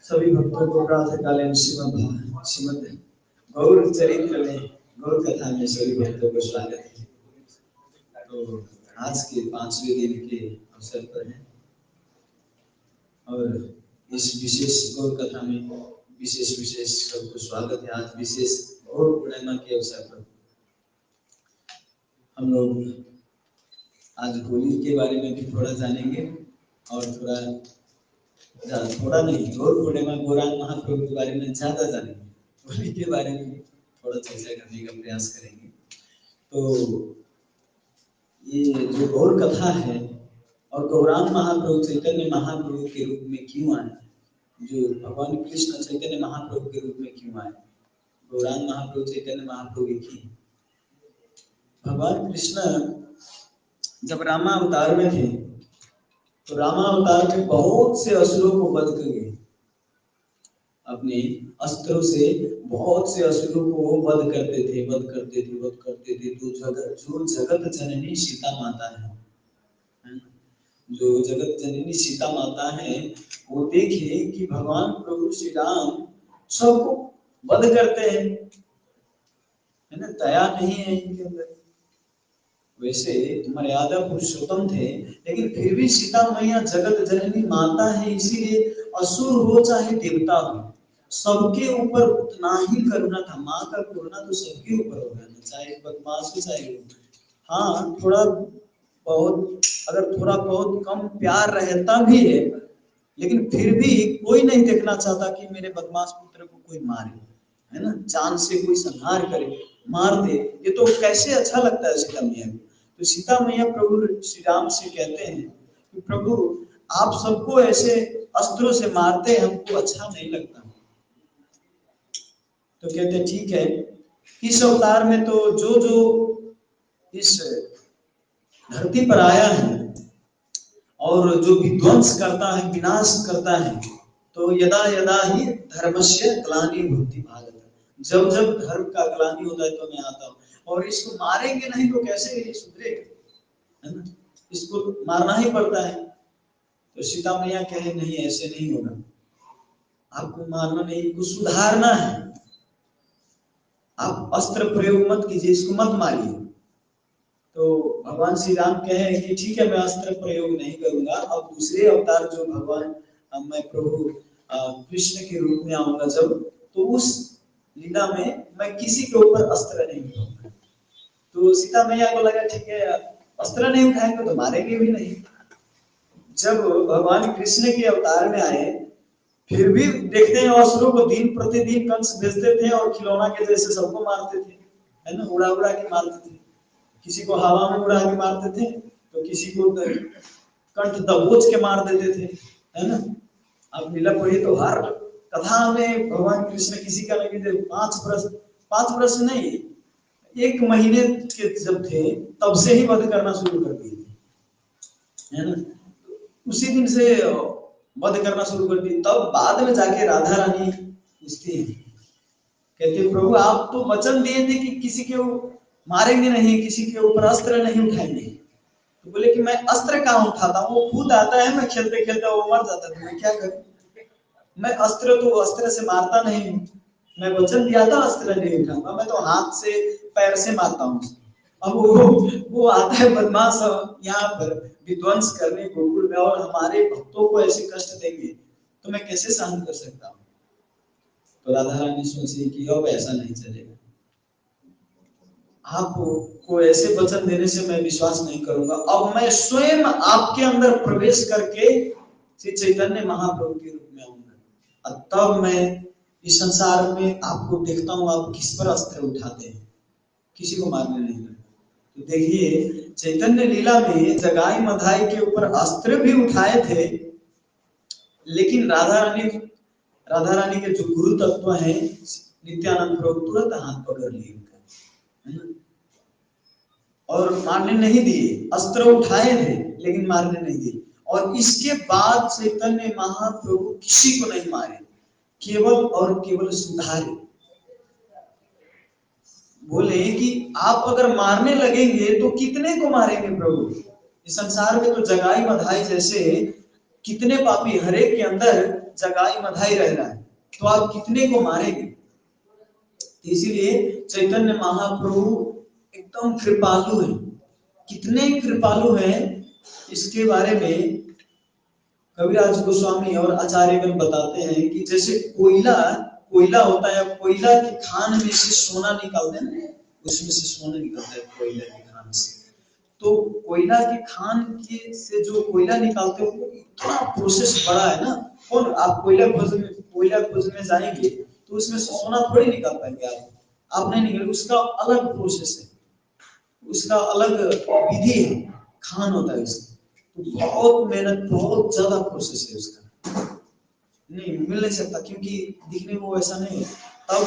सभी भक्तों को प्रातःकालीन श्रीमद् गौर चरित्र में गौर कथा में सभी भक्तों को स्वागत है। तो आज के 5वें दिन के अवसर पर है और इस विशेष गौर कथा में विशेष सबको स्वागत है। आज विशेष गौर पूर्णिमा के अवसर पर हम लोग आज होली के बारे में भी थोड़ा जानेंगे और थोड़ा नहीं, गौर पूर्णिमा गौरांग महाप्रभु के बारे में ज्यादा जानेंगे। होली के बारे में थोड़ा चर्चा करने का प्रयास करेंगे। तो ये जो गौर कथा है और गौरांग महाप्रभु चैतन्य महाप्रभु के रूप में क्यों आए, जो भगवान कृष्ण चैतन्य महाप्रभु के रूप में क्यों आए, गौरांग महाप्रभु चैतन्य महाप्रभु की भगवान कृष्ण जब रामावतार में थे तो रामावतार में बहुत से असुरों को वध कर गए। अपने अस्त्रों से बहुत से असुरों को वो वध करते थे। तो जो जगत जननी सीता माता है, जो जगत जननी सीता माता है, वो देखे कि भगवान प्रभु श्री राम सबको वध करते हैं, है ना, दया नहीं है इनके अंदर। वैसे मर्यादा पुरुषोत्तम थे, लेकिन फिर भी सीता मैया जगत जननी माता है, इसीलिए असुर हो चाहे देवता हो, सबके ऊपर उतना ही करुणा था। माँ का करुणा तो सबके ऊपर होगा, चाहे बदमाश हो चाहे हाँ थोड़ा बहुत, अगर थोड़ा बहुत कम प्यार रहता भी है, लेकिन फिर भी कोई नहीं देखना चाहता कि मेरे बदमाश पुत्र को कोई मारे, है ना, जान से कोई संहार करे, मार दे। ये तो कैसे अच्छा लगता है सीता मैया को। तो सीता मैया प्रभु श्री राम से कहते हैं कि प्रभु आप सबको ऐसे अस्त्रों से मारते हैं, हमको अच्छा नहीं लगता। तो कहते ठीक है, इस अवतार में तो जो इस धरती पर आया है और जो विध्वंस करता है, विनाश करता है, तो यदा यदा ही धर्मस्य ग्लानि भवति भारत, जब जब धर्म का ग्लानि होता है तो मैं आता हूँ। और इसको मारेंगे नहीं तो कैसे ये सुधरेगा, है ना, इसको मारना ही पड़ता है। तो सीता मैया कहे नहीं, ऐसे नहीं होगा, आपको मारना नहीं, इसको सुधारना है, आप अस्त्र प्रयोग मत कीजिए, इसको मत मारिए। तो भगवान श्री राम कहे कि ठीक है, मैं अस्त्र प्रयोग नहीं करूंगा, अब दूसरे अवतार जो भगवान मैं प्रभु कृष्ण के रूप में आऊंगा जब, तो उस लीला में मैं किसी के ऊपर अस्त्र नहीं उठाऊंगा। तो सीता मैया को लगा ठीक है, अस्त्र नहीं उठाएंगे तो मारेंगे भी नहीं। जब भगवान कृष्ण के अवतार में आए, फिर भी देखते हैं असुरों को दिन प्रतिदिन कंस भेजते थे और खिलौना के जैसे सबको मारते थे, है ना, उड़ा उड़ा के मारते थे। किसी को हवा में उड़ा के मारते थे, तो किसी को कंठ दबोच के मार देते थे, है ना। आप लीला पढ़िए तो हर कथा में भगवान कृष्ण किसी का नहीं थे, 5 वर्ष नहीं, 1 महीने के जब थे तब से ही वध करना शुरू कर दिए थे, है ना। उसी दिन से वध करना शुरू कर दी। तब बाद में जाके राधा रानी पूछती है, कहते प्रभु आप तो वचन दिए थे कि किसी के मारेंगे नहीं, किसी के ऊपर अस्त्र नहीं उठाएंगे। तो बोले कि मैं अस्त्र कहाँ उठाता हूँ, वो खुद आता है, मैं खेलते खेलते वो मर जाता है, मैं क्या करूं। मैं अस्त्र से मारता नहीं हूँ, मैं वचन दिया था अस्त्र नहीं उठाऊंगा, मैं तो हाथ से पैर से मारता हूँ। अब वो आता है बदमाश यहाँ पर विध्वंस करने गोकुल में, और हमारे भक्तों को ऐसे कष्ट देंगे तो मैं कैसे सहन कर सकता हूँ। तो राधा रानी सोची कि अब ऐसा नहीं चलेगा, आपको ऐसे वचन देने से मैं विश्वास नहीं करूंगा। अब मैं स्वयं आपके अंदर प्रवेश करके श्री चैतन्य महाप्रभु के रूप में आऊंगा, और तब मैं इस संसार में आपको देखता हूँ आप किस पर अस्त्र उठाते हैं, किसी को मारने नहीं लगता। तो देखिए चैतन्य लीला में जगाई मधाई के ऊपर अस्त्र भी उठाए थे, लेकिन राधा रानी के जो गुरु तत्व हैं नित्यानंद प्रभु तुरंत हाथ पकड़ लिए उनका, और मारने नहीं दिए। अस्त्र उठाए थे लेकिन मारने नहीं दिए। और इसके बाद चैतन्य महाप्रभु किसी को नहीं मारे, केवल और केवल सुधारे। बोले कि आप अगर मारने लगेंगे तो कितने को मारेंगे प्रभु। इस संसार में तो जगाई मधाई जैसे कितने पापी हरे के अंदर जगाई मधाई रह रहा है, तो आप कितने को मारेंगे। इसीलिए चैतन्य महाप्रभु एकदम कृपालु है। कितने कृपालु हैं इसके बारे में कविराज गोस्वामी और आचार्यगण बताते हैं कि जैसे कोयला होता है, कोयला की खान में से सोना निकालते हैं, उसमें से सोना निकलता है कोयला की खान से। तो कोयला की खान के से जो कोयला निकालते हो वो इतना प्रोसेस बड़ा है ना। कौन आप कोयला खोजने जाएंगे तो उसमें से सोना थोड़ी निकाल पाएंगे आप नहीं निकल, उसका अलग प्रोसेस है, उसका अलग विधि है, खान होता है उसका। तो बहुत मेहनत, बहुत ज्यादा प्रोसेस है उसका, नहीं मिल नहीं सकता क्योंकि दिखने में वो ऐसा नहीं है। तब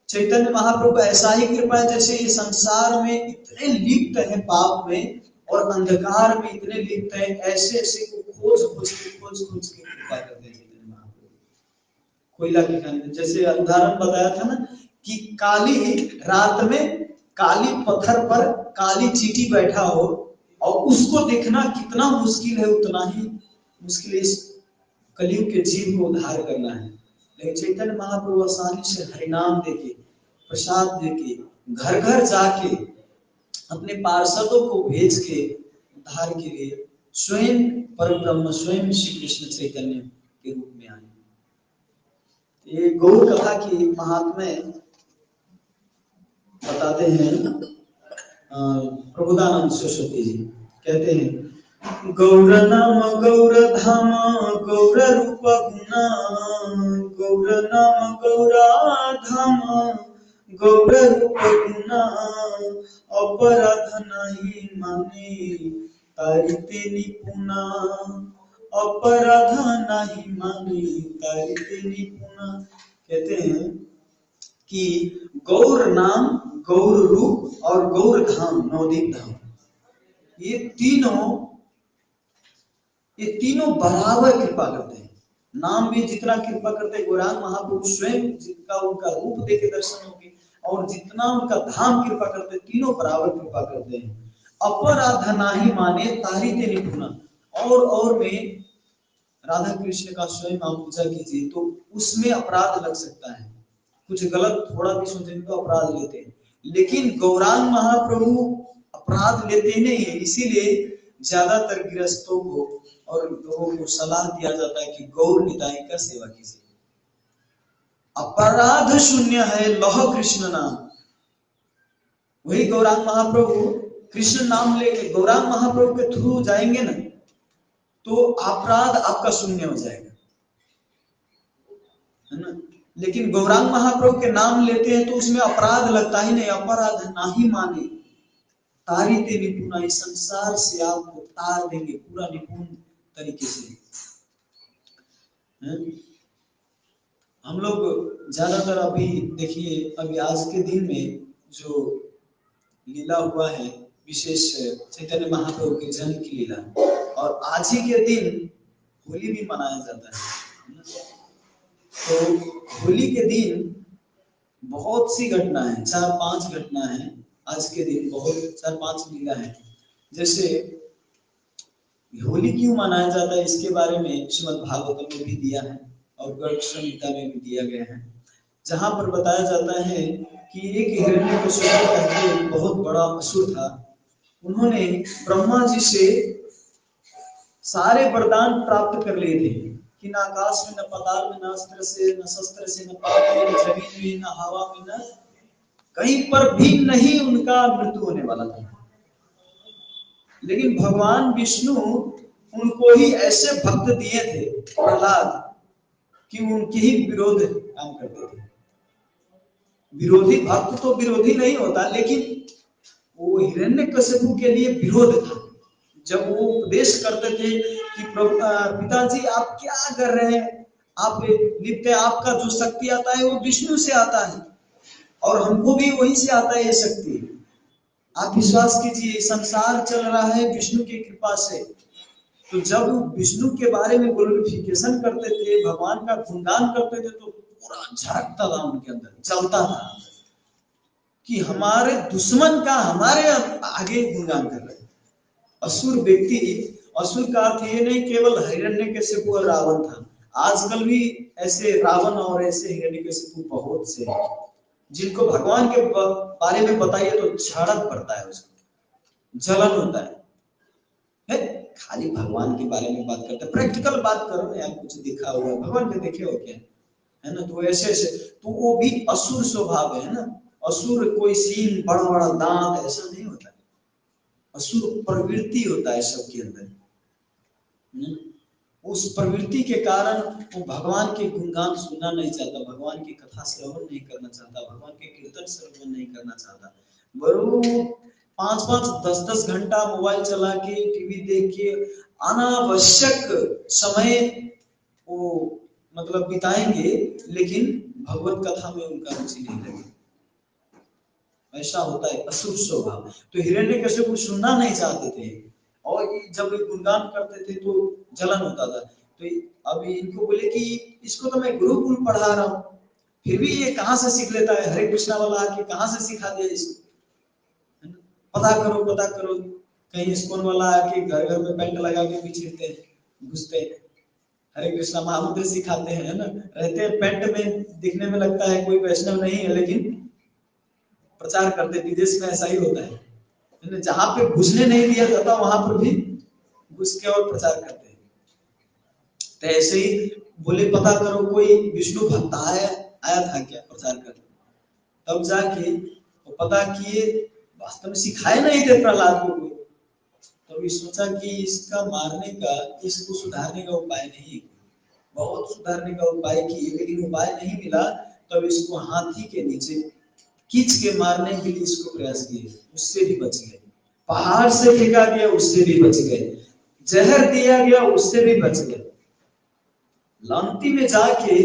चैतन्य महाप्रभु ऐसा ही कृपा है जैसे ये संसार में इतने लिप्त है पाप में और अंधकार में इतने लिप्त है, ऐसे ऐसे को खोज के कृपा करते हैं चैतन्य महाप्रभु। कोयला की खान में जैसे उदाहरण बताया था ना कि काली रात में काली पत्थर पर काली चींटी बैठा हो और उसको देखना कितना मुश्किल है, उतना ही मुश्किल इस कलयुग के जीव को उद्धार करना है। लेकिन चैतन्य महाप्रभु आसानी से हरिनाम देके, प्रसाद देके, घर घर जाके अपने पार्षदों को भेज के उद्धार के लिए स्वयं परब्रह्म स्वयं श्री कृष्ण चैतन्य के रूप में आए। ये गौर कथा की महात्म्य बताते हैं प्रभुदानंद सरस्वती जी, कहते हैं गौर नाम गौर धाम गौर रूप गुना, गौर नाम गौरा धाम गौर रूप गुना, अपराध नहीं माने तारिते निपुना, अपराध नहीं माने तारिते निपुना। कहते हैं कि गौर नाम, गौर रूप और गौर धाम, नवदीप धाम, ये तीनों बराबर कृपा करते हैं। नाम भी जितना कृपा करते हैं गौरांग महाप्रभु स्वयं, जिनका उनका रूप देके दर्शन होंगे, और जितना उनका धाम कृपा करते हैं, तीनों बराबर कृपा करते हैं। अपराध नाही माने तारिते निपुना, और में राधा कृष्ण का स्वयं आप पूजा कीजिए तो उसमें अपराध लग सकता है, कुछ गलत थोड़ा भी सोचेंगे तो अपराध लेते हैं, लेकिन गौरांग महाप्रभु अपराध लेते नहीं है। इसीलिए ज्यादातर गृहस्थों को और लोगों को सलाह दिया जाता है कि गौर निताई का सेवा कीजिए। अपराध शून्य है लौह कृष्ण नाम। वही गौरांग महाप्रभु कृष्ण नाम लेके गौरांग महाप्रभु के थ्रू जाएंगे ना तो अपराध आपका शून्य हो जाएगा, है ना। लेकिन गौरांग महाप्रभु के नाम लेते हैं तो उसमें अपराध लगता ही नहीं। अपराध नहीं माने तारिते निपुना, इस संसार से आपको तार देंगे पूरा निपुण तरीके से। हैं? हम लोग ज्यादातर अभी देखिए, अभी आज के दिन में जो लीला हुआ है, विशेष चैतन्य महाप्रभु के जन्म की लीला, और आज ही के दिन होली भी मनाया जाता है। तो होली के दिन बहुत सी घटना है, 4-5 घटना है आज के दिन, बहुत 4-5 लीला है। जैसे होली क्यों मनाया जाता है इसके बारे में श्रीमद् भागवतम में भी दिया है और गर्ग संहिता में भी दिया गया है, जहां पर बताया जाता है कि एक हिरण्यकशिपु करके बहुत बड़ा असुर था। उन्होंने ब्रह्मा जी से सारे वरदान प्राप्त कर लिए थे कि न आकाश में, न पाताल में, न अस्त्र से, न शस्त्र से, न पानी में, न जमीन में, न हवा में, न कहीं पर भी नहीं उनका मृत्यु होने वाला था। लेकिन भगवान विष्णु उनको ही ऐसे भक्त दिए थे प्रहलाद कि उनके ही विरोध काम करते थे। विरोधी भक्त तो विरोधी नहीं होता, लेकिन वो हिरण्यकशिपु के लिए विरोध था। जब वो उपदेश करते थे कि पिताजी आप क्या कर रहे हैं, आप नित्य, आपका जो शक्ति आता है वो विष्णु से आता है और हमको भी वहीं से आता है ये शक्ति। आप विश्वास कीजिए, संसार चल रहा है विष्णु की कृपा से। तो जब विष्णु के बारे में ग्लोरिफिकेशन करते थे, भगवान का गुणगान करते थे, तो पूरा झड़कता था उनके अंदर, जलता था कि हमारे दुश्मन का हमारे आगे गुणगान कर रहे हैं। असुर व्यक्ति, असुर का अर्थ ये नहीं केवल हिरण्यकशिपु और रावण था। आजकल भी ऐसे रावण और ऐसे हिरण्यकशिपु बहुत से हैं, जिनको भगवान के बारे में बताइए तो झड़क पड़ता है, उसको जलन होता है। खाली भगवान के बारे में बात करते, प्रैक्टिकल बात करो ना यार, कुछ देखा हुआ भगवान के देखे हो क्या, है ना? तो ऐसे ऐसे, तो वो भी असुर स्वभाव है ना। असुर कोई सीन, बड़ा बड़ा दांत, ऐसा नहीं होता है। असुर प्रवृत्ति होता है सबके अंदर। उस प्रवृत्ति के कारण वो भगवान के गुणगान सुनना नहीं चाहता, भगवान की कथा श्रवण नहीं करना चाहता, भगवान के कीर्तन श्रवण नहीं करना चाहता। बरो 5-5, 10-10 घंटा मोबाइल चला के, टीवी देख के अनावश्यक समय वो मतलब बिताएंगे, लेकिन भगवत कथा में उनका रुचि नहीं लगेगा। ऐसा होता है असुर स्वभाव। तो हिरण्यकशिपु सुनना नहीं चाहते थे, और जब गुणगान करते थे तो जलन होता था। तो अब इनको बोले कि इसको तो मैं गुरुकुल पढ़ा रहा हूँ, फिर भी ये कहाँ से सीख लेता है, हरे कृष्णा वाला आके कहाँ से सिखा दिया इसको, पता करो पता करो। कहीं इस्कॉन वाला आके घर घर में पेंट लगा के भी छिड़ते घुसते, हरे कृष्णा महामंत्र सिखाते हैं ना, रहते पेंट में, दिखने में लगता है कोई वैष्णव नहीं है, लेकिन प्रचार करते। विदेश में ऐसा ही होता है, जहां पे घुसने नहीं दिया जाता वहां पर भी घुस के और प्रचार करते हैं। तो ऐसे ही बोले पता करो कोई विष्णु भक्त आया था क्या प्रचार करने, तब जाके वो पता किए, वास्तव में सिखाए नहीं थे प्रहलाद को। तो सोचा कि इसका मारने का, इसको सुधारने का उपाय नहीं, बहुत सुधारने का उपाय किए, लेकिन उपाय नहीं मिला। तब इसको हाथी के नीचे खींच के मारने के लिए इसको प्रयास किए, उससे भी बच गए। पहाड़ से फेंका गया, उससे भी बच गए। जहर दिया गया, उससे भी बच गए। लांती में जाके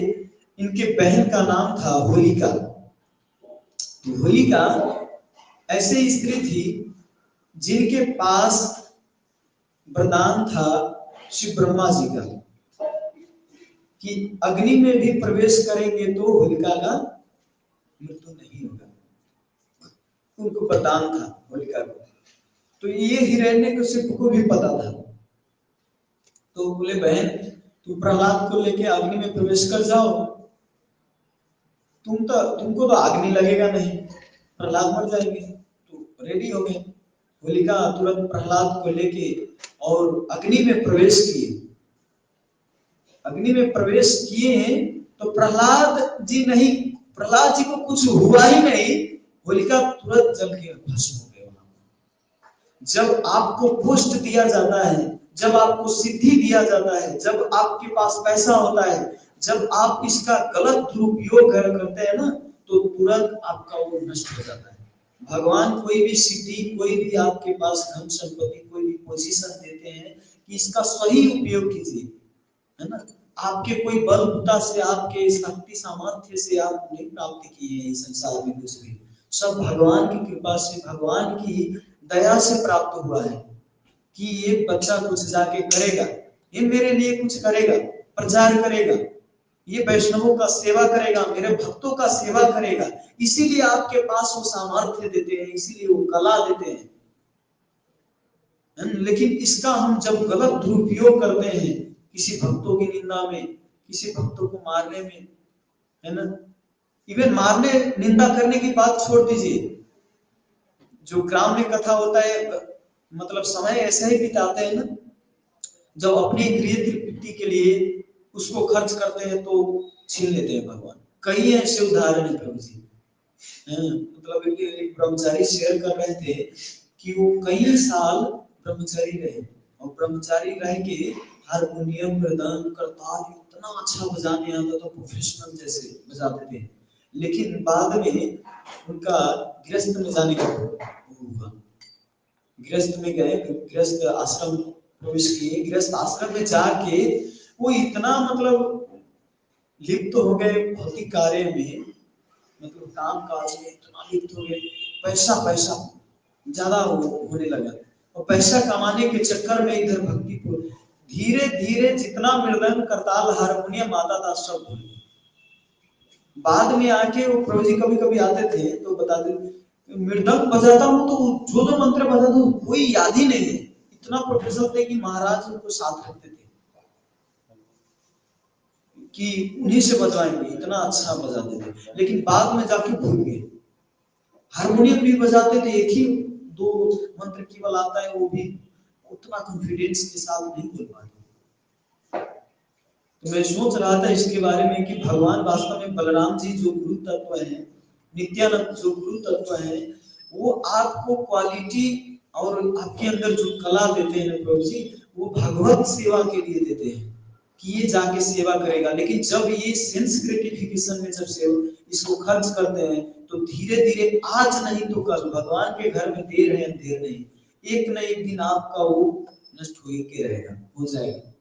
इनके बहन का नाम था होलिका। होलिका ऐसे स्त्री थी जिनके पास वरदान था शिव ब्रह्मा जी का कि अग्नि में भी प्रवेश करेंगे तो होलिका का मृत्यु नहीं होगा। उनको वरदान था होलिका को। तो ये हिरण्यकशिपु को भी पता था। तो बोले बहन तुम प्रहलाद को लेके अग्नि में प्रवेश कर जाओ, तुमको तो अग्नि लगेगा नहीं, प्रहलाद मर जाएंगे। तो रेडी हो गए। होलिका तुरंत प्रहलाद को लेके और अग्नि में प्रवेश किए। अग्नि में प्रवेश किए तो प्रहलाद जी को कुछ हुआ ही नहीं, होलिका तुरंत जल के भस्म हो गए। जब आपको पोस्ट दिया जाता है, जब आपको सिद्धि दिया जाता है, जब आपके पास पैसा होता है, जब आप इसका गलत दुरुपयोग करते हैं ना, तो तुरंत आपका वो नष्ट हो जाता है। भगवान कोई भी सिद्धि, कोई भी आपके पास धन संपत्ति, कोई भी पोजीशन देते हैं कि इसका सही उपयोग कीजिए, है ना। आपके कोई बलबूता से, आपके शक्ति सामर्थ्य से आप नहीं प्राप्त किए हैं इस संसार में कुछ भी। सब भगवान की कृपा से, भगवान की दया से प्राप्त हुआ है कि ये बच्चा कुछ जाके करेगा, ये मेरे लिए कुछ करेगा, प्रचार करेगा, ये वैष्णवों का सेवा करेगा, मेरे भक्तों का सेवा करेगा। इसीलिए आपके पास वो सामर्थ्य देते हैं, इसीलिए वो कला देते हैं। लेकिन इसका हम जब गलत दुरुपयोग करते हैं, किसी भक्तों की निंदा में, किसी भक्तों को मारने में, है ना, इवन मारने निंदा करने की बात छोड़ दीजिए, जो ग्राम में कथा होता है, मतलब समय ऐसा ही बिताते हैं ना, जब अपनी गृह तृप्ति के लिए उसको खर्च करते हैं तो छीन लेते हैं भगवान। कई ऐसे उदाहरण है प्रभु जी। मतलब एक ब्रह्मचारी शेयर कर रहे थे कि वो कई साल ब्रह्मचारी रहे, और ब्रह्मचारी रह के हारमोनियम, मृदंग, करताल इतना अच्छा बजाने आता था, प्रोफेशनल जैसे बजाते थे। लेकिन बाद में उनका गृहस्थ में जाने का हुआ, गृहस्थ में गए, गृहस्थ आश्रम प्रवेश किए, गृहस्थ आश्रम में जाके वो इतना मतलब लिप्त हो गए भौतिक कार्य में, मतलब काम काज में इतना लिप्त हो गए, पैसा पैसा ज्यादा होने लगा, और पैसा कमाने के चक्कर में इधर भक्ति को धीरे धीरे जितना मृदंग, करताल, हारमोनियम आता था सब भूल। बाद में आके वो प्रभु जी कभी कभी आते थे तो बताते, मृदंग बजाता हूँ तो जो मंत्र बजाता हूँ कोई याद ही नहीं है। इतना प्रोफेसर थे कि महाराज उनको साथ रखते थे कि उन्हीं से बजवाएंगे, इतना अच्छा बजाते थे। लेकिन बाद में जाके भूल गए। हारमोनियम भी बजाते थे, एक ही दो मंत्र केवल आता है, वो भी उतना कॉन्फिडेंस के साथ नहीं बोल पाते। तो मैं सोच रहा था इसके बारे में कि भगवान वास्तव में बलराम जी जो गुरु तत्व है, नित्यानंद जो गुरु तत्व है, वो आपको क्वालिटी और आपके अंदर जो कला देते हैं प्रभु जी, वो भगवत सेवा के लिए देते हैं कि ये जाके सेवा करेगा। लेकिन जब ये सेंस ग्रेटिफिकेशन में जब से इसको खर्च करते हैं तो धीरे धीरे आज नहीं तो कल, भगवान के घर में देर है अंधेर नहीं, एक न एक दिन आपका वो नष्ट हो के रहेगा, हो जाएगा।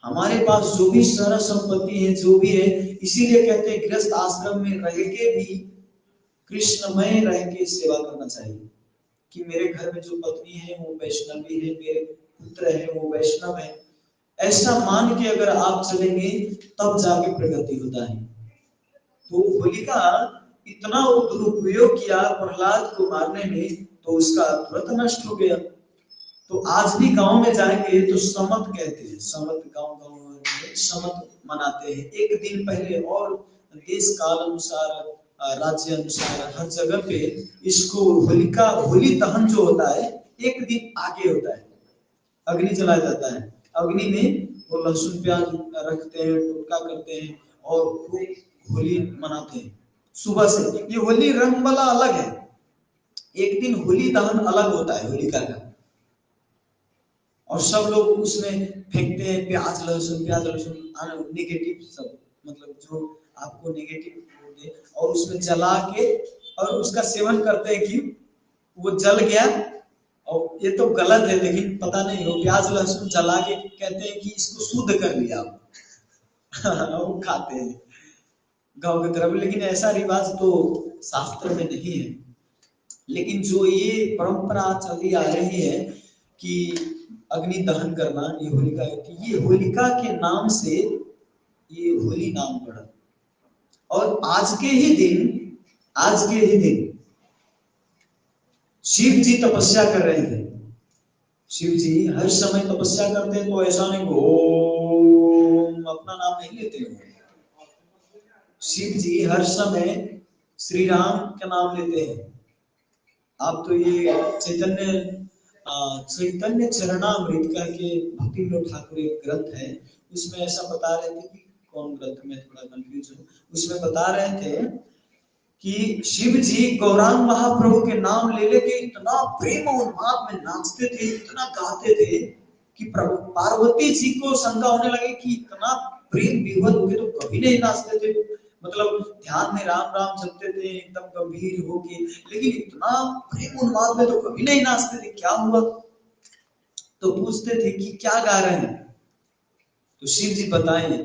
हमारे पास जो भी सारा संपत्ति है, जो भी है, इसीलिए कहते हैं गृहस्थ आश्रम में रह के भी कृष्णमय रह के सेवा करना चाहिए कि मेरे घर में जो पत्नी है वो वैष्णवी है, मेरे पुत्र है वो वैष्णव है, ऐसा मान के अगर आप चलेंगे तब जाके प्रगति होता है। तो होलिका इतना दुरुपयोग किया प्रहलाद को मारने में, तो उसका व्रत नष्ट हो गया। तो आज भी गांव में जाएंगे तो समत कहते हैं, समत गांव गांव में समत मनाते हैं एक दिन पहले, और देश काल अनुसार, राज्य अनुसार हर जगह पे इसको होलिका, होली दहन जो होता है एक दिन आगे होता है, अग्नि जलाया जाता है, अग्नि में वो लहसुन प्याज रखते हैं, टोटका करते हैं और होली मनाते हैं सुबह से। ये होली रंग वाला अलग है, एक दिन होली दहन अलग होता है होलिका का, और सब लोग उसमें फेंकते हैं प्याज लहसुन, प्याज लहसुन नेगेटिव सब, मतलब जो आपको नेगेटिव दे, और उसमें जला के और उसका सेवन करते हैं कि वो जल गया। और ये तो गलत है, लेकिन पता नहीं वो प्याज लहसुन जला के कहते हैं कि इसको शुद्ध कर लिया वो खाते हैं गांव की तरफ, लेकिन ऐसा रिवाज तो शास्त्र में नहीं है। लेकिन जो ये परंपरा चली आ रही है कि अग्नि दहन करना, ये होलिका, ये होलिका के नाम से ये होली नाम पड़ा। और आज के ही दिन शिव जी तपस्या कर रहे थे। शिव जी हर समय तपस्या करते हैं, तो ऐसा नहीं ओम अपना नाम नहीं लेते हो। शिव जी हर समय श्री राम का नाम लेते हैं। आप तो ये चैतन्य चरणामृत करके भक्ति विनोद ठाकुर एक ग्रंथ है, उसमें ऐसा बता रहे थे कि कौन ग्रंथ में थोड़ा कंफ्यूज हूँ, उसमें बता रहे थे कि शिव जी गौरांग महाप्रभु के नाम ले लेके इतना प्रेम और उन्माद में नाचते थे, इतना गाते थे कि प्रभु पार्वती जी को शंका होने लगे कि इतना प्रेम विभोर होके तो कभी नहीं नाचते थे, मतलब ध्यान में राम राम जपते थे एकदम गंभीर होके, लेकिन इतना प्रेम उन्माद में तो कभी नहीं नाचते थे, क्या हुआ? तो पूछते थे कि क्या गा रहे हैं, तो शिव जी बताएं,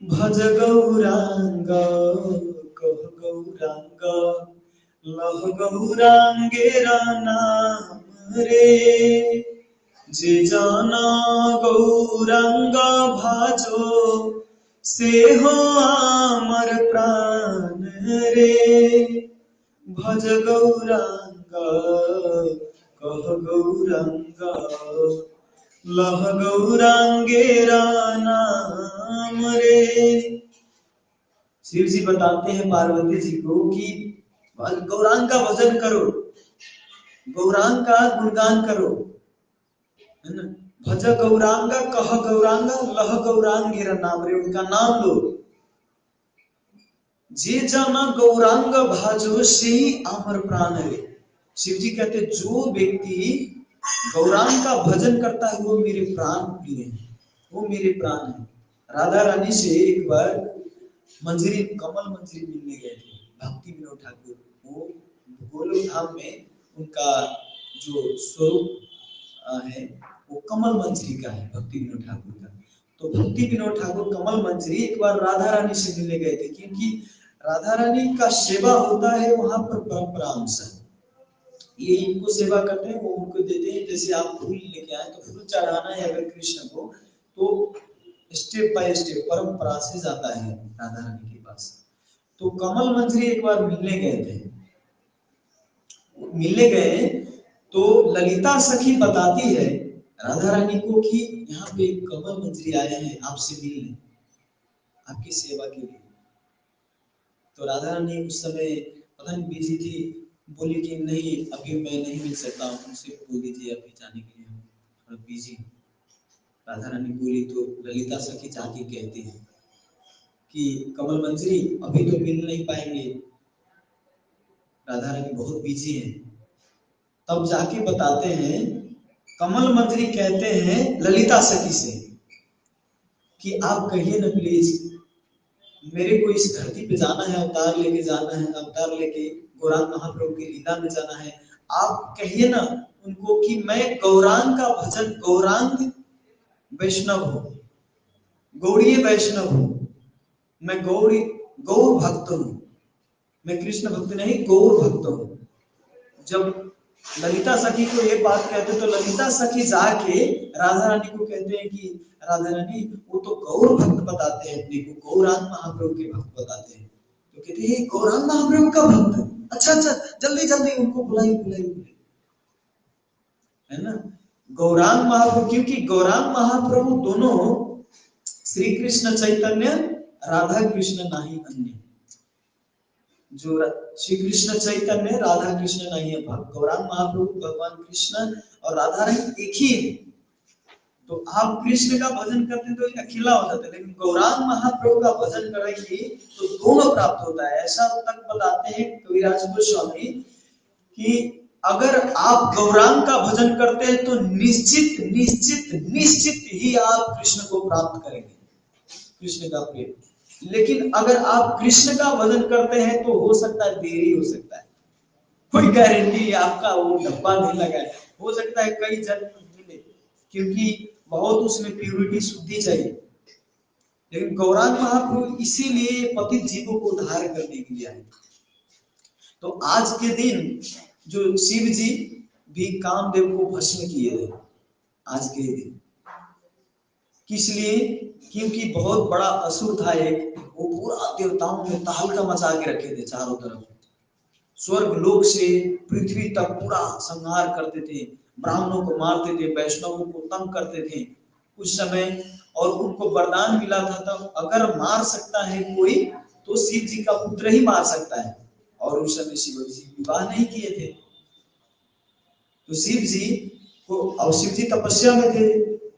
भज गौरांग कह गौरांग लह गौरांगेरा नाम रे, जे जाना गौरांग भाजो से हो आमर प्राण रे, भज गौरांग कह गौरांग लह गौरांगेरा नाम रे। शिव जी बताते हैं पार्वती जी को कि गौरांग का भजन करो, गौरांग का गुणगान करो, है ना। भज गौरांग कह गौरांग लह गौरांगेरा नाम रे, उनका नाम लो। जे जना गौरांग भाजो से अमर प्राण रे। शिव जी कहते जो व्यक्ति गौरांग का भजन करता है वो मेरे प्राण प्रिय है, वो मेरे प्राण है। राधा रानी से एक बार मंजरी, कमल मंजरी मिलने गए थे भक्ति विनोद ठाकुर। वो गोलोक धाम में उनका जो स्वरूप है वो कमल मंजरी का है, भक्ति विनोद ठाकुर का। तो भक्ति विनोद ठाकुर कमल मंजरी एक बार राधा रानी से मिलने गए थे, क्योंकि राधा रानी का सेवा होता है वहां पर परंपरा अनुसार। ये इनको सेवा करते हैं, वो उनको देते हैं। जैसे आप फूल लेके आए तो फूल चढ़ाना है अगर कृष्ण को, तो स्टेप बाय स्टेप परंपरा से जाता है राधा रानी के पास। तो कमल मंजरी एक बार मिलने गए थे, मिलने गए तो ललिता सखी बताती है राधा रानी को कि यहाँ पे कमल मंजरी आए हैं आपसे मिलने, आपकी सेवा के लिए। तो राधा रानी उस समय पता नहीं बिजी थी, बोली कि नहीं अभी मैं नहीं मिल सकता हूँ, उनसे बोल दीजिए अभी जाने के लिए थोड़ा बिजी। राधा रानी बोली तो ललिता सखी जाके कहती है कि कमल मंजरी अभी तो मिल नहीं पाएंगे, राधा रानी बहुत बिजी है। तब जाके बताते हैं, कमल मंजरी कहते हैं ललिता सखी से कि आप कहिए ना प्लीज, मेरे को इस धरती पे जाना है, अवतार लेके जाना है, अवतार लेके गौरांग महाप्रभु की लीला में जाना है। आप कहिए ना उनको कि मैं गौरांग का भजन, गौरांग वैष्णव हूँ, गौड़ीय वैष्णव हूँ, मैं गौरी गौर भक्त हूँ, मैं कृष्ण भक्त नहीं गौर भक्त हूँ। जब ललिता सखी को ये बात कहते तो ललिता सखी जाके राधा रानी को कहते हैं कि राधा रानी वो तो गौर भक्त बताते हैं अपने को, गौरांग महाप्रभु के भक्त बताते हैं। तो कहते हैं गौरांग महाप्रभु का भक्त, अच्छा अच्छा जल्दी जल्दी उनको बुलाइए बुलाइए, है ना। गौरांग महाप्रभु, क्योंकि गौरांग महाप्रभु दोनों श्री कृष्ण चैतन्य राधा कृष्ण नहीं अन्य, जो श्री कृष्ण चैतन्य राधा कृष्ण नहीं है। गौरांग महाप्रभु भगवान कृष्ण और राधा रानी एक ही है। तो आप कृष्ण का भजन करते तो अकेला हो जाता है, लेकिन गौरांग महाप्रभु का भजन करेंगे तो दोनों प्राप्त होता है। ऐसा तक बताते हैं कविराज गोस्वामी कि अगर आप गौरांग का भजन करते हैं तो निश्चित निश्चित निश्चित ही आप कृष्ण को प्राप्त करेंगे, कृष्ण का प्रेम। लेकिन अगर आप कृष्ण का भजन करते हैं तो हो सकता है देरी हो सकता है, कोई गारंटी आपका वो डब्बा नहीं लगा है, हो सकता है कई जन्म मिले, क्योंकि बहुत उसमें प्यूरिटी शुद्धि चाहिए। लेकिन गौरांग महाप्रभु इसीलिए पतित जीवों को उद्धार करने के लिए आए। तो आज के दिन जो शिव जी भी कामदेव को भस्म किए थे आज के दिन, किस लिए? क्योंकि बहुत बड़ा असुर था एक, वो पूरा देवताओं में तहलका मचा के रखे थे चारों तरफ, स्वर्ग लोक से पृथ्वी तक पूरा संहार करते थे, ब्राह्मणों को मारते थे, वैष्णवों को तंग करते थे उस समय। और उनको वरदान मिला था तब अगर मार सकता है कोई तो शिव जी का पुत्र ही मार सकता है। और उस समय शिव जी विवाह नहीं किए थे, तो शिव जी को, और शिव जी तपस्या में थे,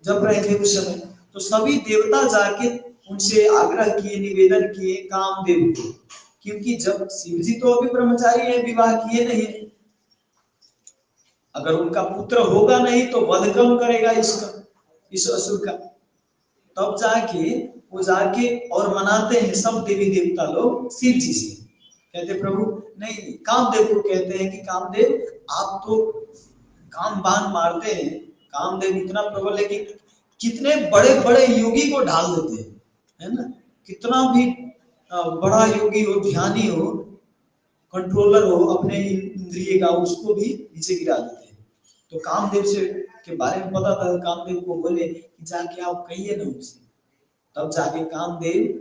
जब रहे थे उस समय, तो सभी देवता जाके उनसे आग्रह किए, निवेदन किए कामदेव को, क्योंकि जब शिव जी तो अभी ब्रह्मचारी है, विवाह किए नहीं, अगर उनका पुत्र होगा नहीं तो वध कौन करेगा इसका, इस असुर का। तब जाके वो जाके और मनाते हैं सब देवी देवता लोग शिव जी से, कहते प्रभु नहीं, कामदेव को कहते हैं कि कामदेव आप तो काम बाण मारते हैं, कामदेव इतना प्रबल है कि कितने बड़े बड़े योगी को ढाल देते हैं, है ना। कितना भी बड़ा योगी हो, ध्यानी हो, कंट्रोलर हो अपने इंद्रिय का, उसको भी नीचे गिरा देते हैं। तो कामदेव से के बारे में पता था, कामदेव को बोले कि जाके आप कहिए ना उनसे। तब जाके कामदेव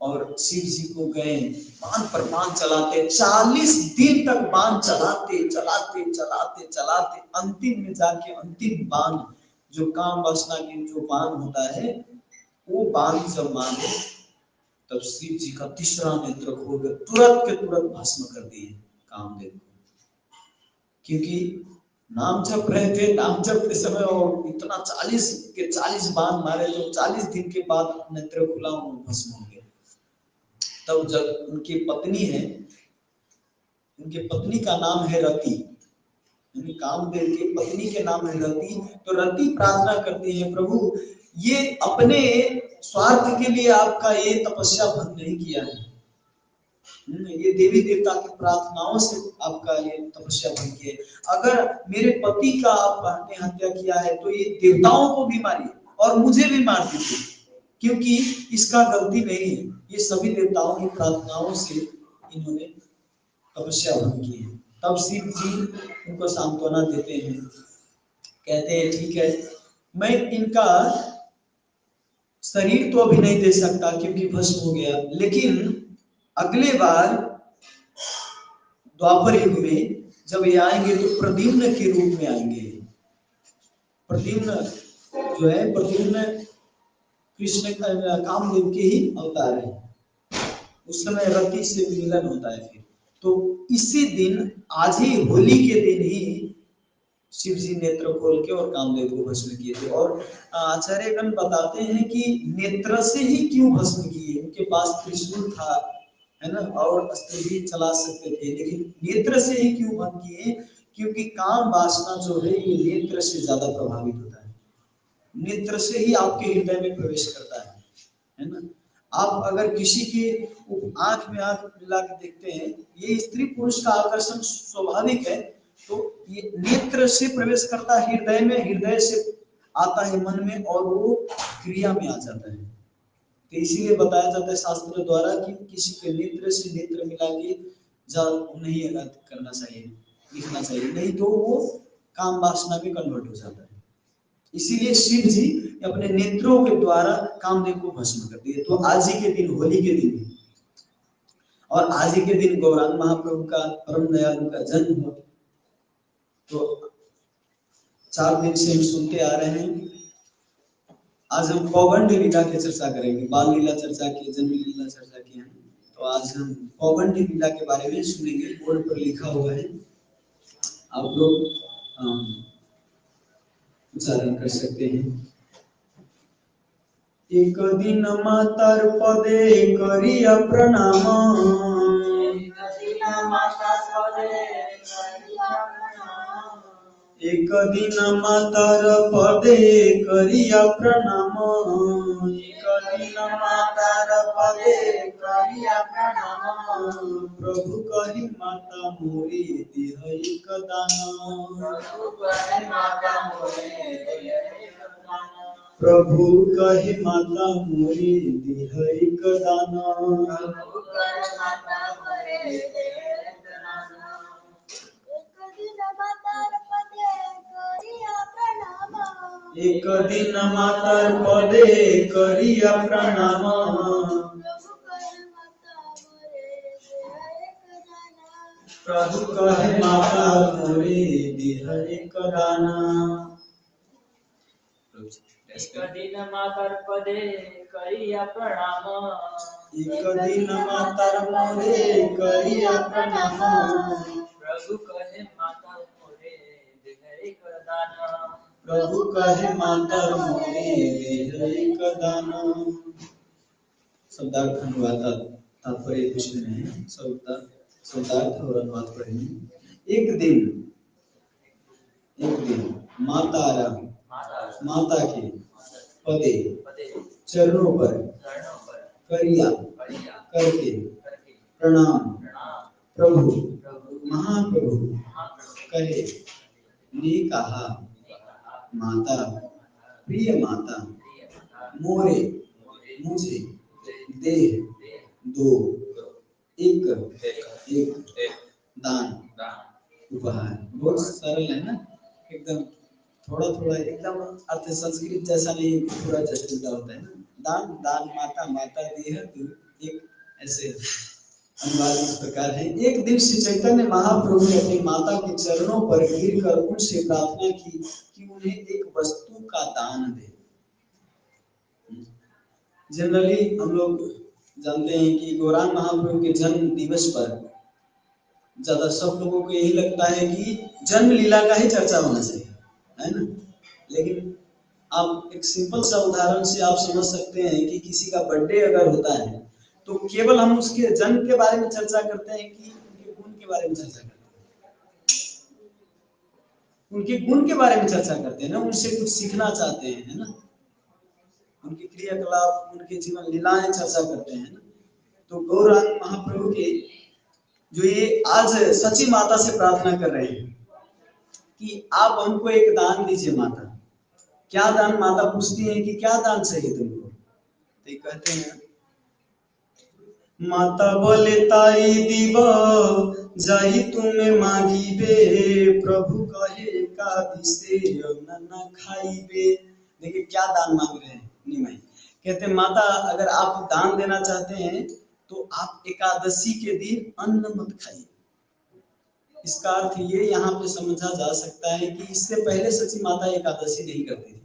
और शिव जी को गए, बाण पर बाण चलाते, 40 दिन तक बाण चलाते चलाते चलाते चलाते, अंतिम में जाके अंतिम बाण जो काम वासना की जो बाण होता है, वो बाण जब मारे तब शिव जी का तीसरा नेत्र खोल कर तुरंत के तुरंत भस्म कर दिए कामदेव को। क्योंकि नाम जप रहे थे, नाम जपते समय और इतना 40 के 40 बाण मारे, तो 40 दिन के बाद नेत्र खुला, वो भस्म हो गया। तब जब उनकी पत्नी है, उनके पत्नी का नाम है रति, कामदेव की पत्नी के नाम है रति, तो रति प्रार्थना करती है, प्रभु ये अपने स्वार्थ के लिए आपका ये तपस्या भंग नहीं किया है, ये देवी देवता की प्रार्थनाओं से आपका ये तपस्या भंग किया है। अगर मेरे पति का आपने हत्या किया है तो ये देवताओं को भी मारिए और मुझे भी मार दीजिए, क्योंकि इसका गलती नहीं है, ये सभी देवताओं की प्रार्थनाओं से इन्होंने तपस्या भंग की है। तब शिव जी उनको सांत्वना देते हैं, कहते हैं ठीक है, मैं इनका शरीर तो अभी नहीं दे सकता क्योंकि भस्म हो गया, लेकिन अगले बार द्वापर युग में जब ये आएंगे तो प्रद्युम्न के रूप में आएंगे। प्रद्युम्न जो है, प्रद्युम्न कृष्ण कामदेव के ही अवतार है। उस समय रति से मिलन होता है। फिर तो इसी दिन, आज ही होली के दिन ही शिव जी नेत्र खोल के और कामदेव को भस्म किए थे। और आचार्यगण बताते हैं कि नेत्र से ही क्यों भस्म किए, उनके पास त्रिशूल था, है ना, और अस्त्र भी चला सकते थे, लेकिन नेत्र से ही क्यों भस्म किए, क्योंकि काम वासना जो है ये नेत्र से ज्यादा प्रभावित होता है, नेत्र से ही आपके हृदय में प्रवेश करता है ना। आप अगर किसी की आंख में आंख मिला के देखते हैं, ये स्त्री पुरुष का आकर्षण स्वाभाविक है, तो ये नेत्र से प्रवेश करता है हृदय में, हृदय से आता है मन में और वो क्रिया में आ जाता है। तो इसीलिए बताया जाता है शास्त्र द्वारा कि किसी के नेत्र से नेत्र मिला के नहीं करना चाहिए, लिखना चाहिए, नहीं तो वो काम वासना में कन्वर्ट हो जाता है। इसीलिए शिव जी अपने नेत्रों के द्वारा कामदेव को भस्म कर दिए। तो आज ही के दिन, होली के दिन, और आज ही के दिन गौरांग महाप्रभु का, परम दयालु का जन्म हुआ। तो 4 दिन से हम सुनते आ रहे हैं। आज हम पौगंड लीला की चर्चा करेंगे, बाल लीला चर्चा की, जन्म लीला चर्चा की है, तो आज हम पौगंड लीला के बारे में सुनेंगे। बोर्ड पर लिखा हुआ है, आप लोग उच्चारण कर सकते हैं। एक दिन मातर पदे करिया प्रणाम, एक दिन मातर पदे करिया प्रणाम, एक दिन मातर पदे करिया प्रणाम, प्रभु कहि माता मोरी देह एक दान, प्रभु कहि माता मोरी देह एक दान, एक दिन मातर पदे करिया प्रणाम, प्रभु कहे माता मोरे देह एक दान। एक दिन मातर पदे करिया प्रणाम, एक दिन मातर मोरे करिया प्रणाम, प्रभु कहे माता मोरे देह एक दान, प्रभु कहे मातर मोरे देह एक दान। शब्दार्थ अनुवाद तात्पर्य कुछ नहीं है, शब्दार्थ और अनुवाद पढ़ेंगे। एक दिन मातारा, माता के पदे चरणों पर करिया करके प्रणाम, प्रभु महाप्रभु कहे ने कहा, माता प्रिय माता प्रिय माता मोरे मोरे मुझे मुझे देह दे दो एक एक एक एक दान दान उपहार। बहुत सरल है ना, एकदम थोड़ा थोड़ा एकदम अर्थ संस्कृत जैसा नहीं, पूरा जटिलता होता है ना। दान दान माता माता देह दो एक, ऐसे अनुवाद इस प्रकार है। एक दिन श्री चैतन्य महाप्रभु ने अपनी माता के चरणों पर गिरकर उनसे प्रार्थना की कि उन्हें एक वस्तु का दान दे। जनरली हम लोग जानते हैं कि गौरांग महाप्रभु के जन्म दिवस पर ज्यादा सब लोगों को यही लगता है कि जन्म लीला का ही चर्चा होना चाहिए, है ना। लेकिन आप एक सिंपल सा उदाहरण से आप समझ सकते हैं कि किसी का बर्थडे अगर होता है तो केवल हम उसके जन्म के बारे में चर्चा करते हैं कि उनके गुण के बारे में चर्चा करते हैं, उनके गुण के बारे में चर्चा करते हैं ना, उनसे कुछ सीखना चाहते हैं, है ना, उनके क्रियाकलाप उनके जीवन लीलाएं चर्चा करते हैं ना। तो गौरांग महाप्रभु के जो ये आज सची माता से प्रार्थना कर रहे हैं कि आप हमको एक दान दीजिए माता। क्या दान? माता पूछती है कि क्या दान चाहिए तुमको, तो ये कहते हैं माता बोले ताई दीब जाई तुम्हें मांगीबे, प्रभु कहे का दिसे न खाईबे। देखिए क्या दान मांग रहे हैं निमाई। कहते हैं माता अगर आप दान देना चाहते हैं तो आप एकादशी के दिन अन्न मत खाइए। इसका अर्थ ये यहाँ पे समझा जा सकता है कि इससे पहले सची माता एकादशी नहीं करती थी,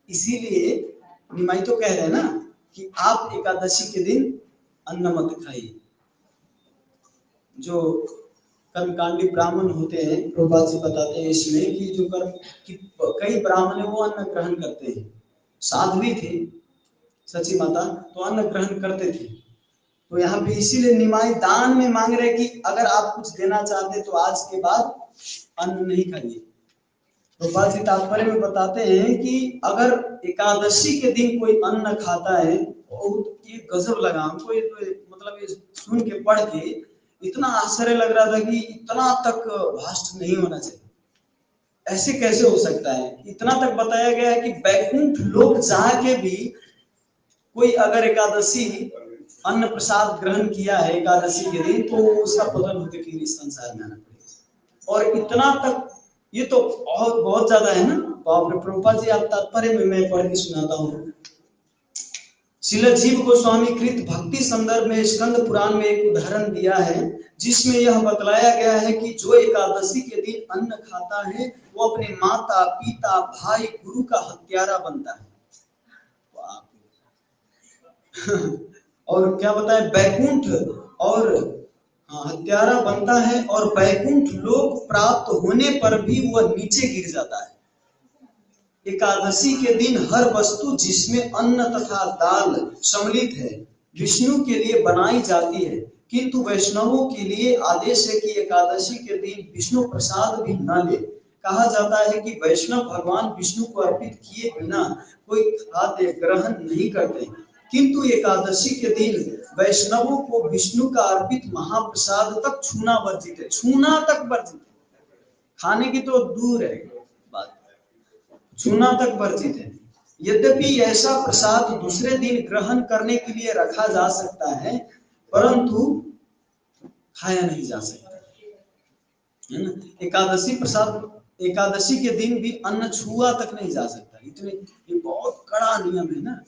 इसीलिए निमाई तो कह रहे हैं ना कि आप एकादशी के दिन अन्न मत खाइए। जो कर्मकांडी ब्राह्मण होते हैं, प्रभुपाद जी बताते हैं इसमें कि जो कर्म कि कई ब्राह्मण है वो अन्न ग्रहण करते हैं, साध्वी थे सची माता तो अन्न ग्रहण करते थे। तो यहाँ पे इसीलिए निमाई दान में मांग रहे कि अगर आप कुछ देना चाहते तो आज के बाद अन्न नहीं खाइए। प्रभुपाद जी तात्पर्य में बताते हैं कि अगर एकादशी के दिन कोई अन्न खाता है, और ये गजब लगा हमको, ये मतलब ये सुन के पढ़ के इतना आश्चर्य लग रहा था कि इतना तक भाष्ट नहीं होना चाहिए, ऐसे कैसे हो सकता है। इतना तक बताया गया है कि वैकुंठ लोक जाके भी कोई अगर एकादशी अन्न प्रसाद ग्रहण किया है एकादशी के दिन तो उसका पतन होते फिर इस संसार में आना पड़ेगा। और इतना तक ये तो बहुत बहुत ज्यादा है ना। बाप रे। प्रभुपाद जी आप तात्पर्य में मैं पढ़ के सुनाता हूँ। श्रील जीव गोस्वामी कृत भक्ति संदर्भ में स्कंद पुराण में एक उदाहरण दिया है जिसमें यह बतलाया गया है कि जो एकादशी के दिन अन्न खाता है वो अपने माता पिता भाई गुरु का हत्यारा बनता है। और क्या बताया, बैकुंठ और हत्यारा बनता है और बैकुंठ लोक प्राप्त होने पर भी वह नीचे गिर जाता है। एकादशी के दिन हर वस्तु जिसमें अन्न तथा दाल सम्मिलित है विष्णु के लिए बनाई जाती है, किंतु वैष्णवों के लिए आदेश है कि एकादशी के दिन विष्णु प्रसाद भी न ले। कहा जाता है कि वैष्णव भगवान विष्णु को अर्पित किए बिना कोई खाद्य ग्रहण नहीं करते, किंतु एकादशी के दिन वैष्णवों को विष्णु का अर्पित महाप्रसाद तक छूना वर्जित है। छूना तक वर्जित है, खाने की तो दूर है बात, छूना तक वर्जित है। यद्यपि ऐसा प्रसाद दूसरे दिन ग्रहण करने के लिए रखा जा सकता है परंतु खाया नहीं जा सकता, है ना। एकादशी प्रसाद एकादशी के दिन भी अन्न छुआ तक नहीं जा सकता। इतने ये बहुत कड़ा नियम है ना,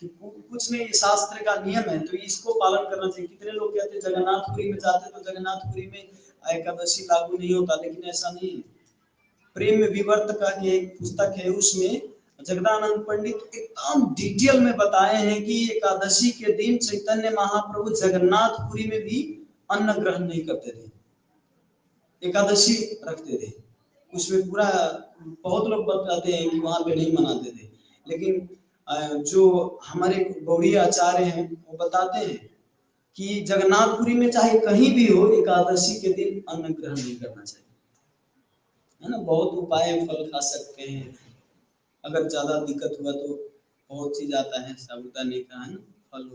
तो कुछ नहीं, शास्त्र का नियम है तो इसको पालन करना चाहिए। कितने लोग कहते हैं जगन्नाथपुरी में जाते तो जगन्नाथपुरी में एकादशी लागू नहीं होता, लेकिन ऐसा नहीं है। प्रेम विवर्त का एक पुस्तक है उसमें जगदानंद पंडित एकदम डिटेल में बताए हैं कि एकादशी के दिन चैतन्य महाप्रभु जगन्नाथपुरी में भी अन्न ग्रहण नहीं करते थे, एकादशी रखते थे। उसमें पूरा बहुत लोग बताते हैं कि वहां पे नहीं मनाते थे, लेकिन जो हमारे गौड़ी आचार्य हैं वो बताते हैं कि जगन्नाथपुरी में चाहे कहीं भी हो एकादशी के दिन अन्न ग्रहण नहीं करना चाहिए, है ना। बहुत उपाय, फल खा सकते हैं, अगर ज्यादा दिक्कत हुआ तो बहुत चीज आता है साबूदाने का, है ना, फल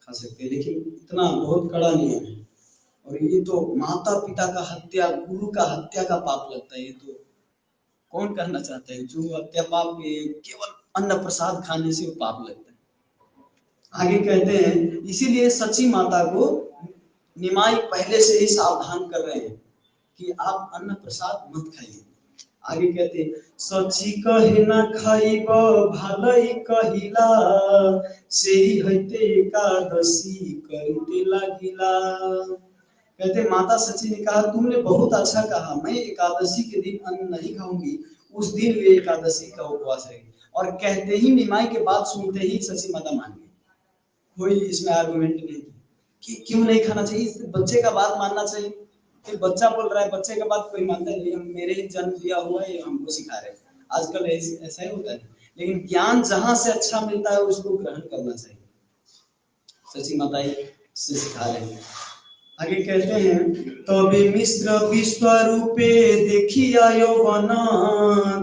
खा सकते हैं, लेकिन इतना बहुत कड़ा नियम है। और ये तो माता पिता का हत्या, गुरु का हत्या का पाप लगता है, ये तो कौन करना चाहता है? जो हत्या पाप के केवल अन्न प्रसाद खाने से वो पाप लगता है। आगे कहते हैं इसीलिए सची माता को निमाई पहले से ही सावधान कर रहे हैं कि आप अन्न प्रसाद मत खाइए। आगे कहते हैं सची कहे ना खाइब भालई कहिला से ही हईते एकादशी करते लागिला। कहते माता सची ने कहा तुमने बहुत अच्छा कहा, मैं एकादशी के दिन अन्न नहीं खाऊंगी, उस दिन वे एकादशी का उपवास रहेगी। और कहते ही निमाई के बात सुनते ही सची माता मान गई। कोई इसमें आर्गुमेंट नहीं कि क्यों नहीं खाना चाहिए, बच्चे का बात मानना चाहिए। कि बच्चा बोल रहा है, बच्चे का बात कोई मानता नहीं, हम मेरे ही जन्म दिया हुआ है, हमको सिखा रहे हैं। आजकल ऐसा ही होता है, लेकिन ज्ञान जहां से अच्छा मिलता है उसको ग्रहण करना चाहिए। सची माता से सिखा रहे हैं। आगे कहते हैं तबे मिश्र विश्व रूपे देखिया यौवन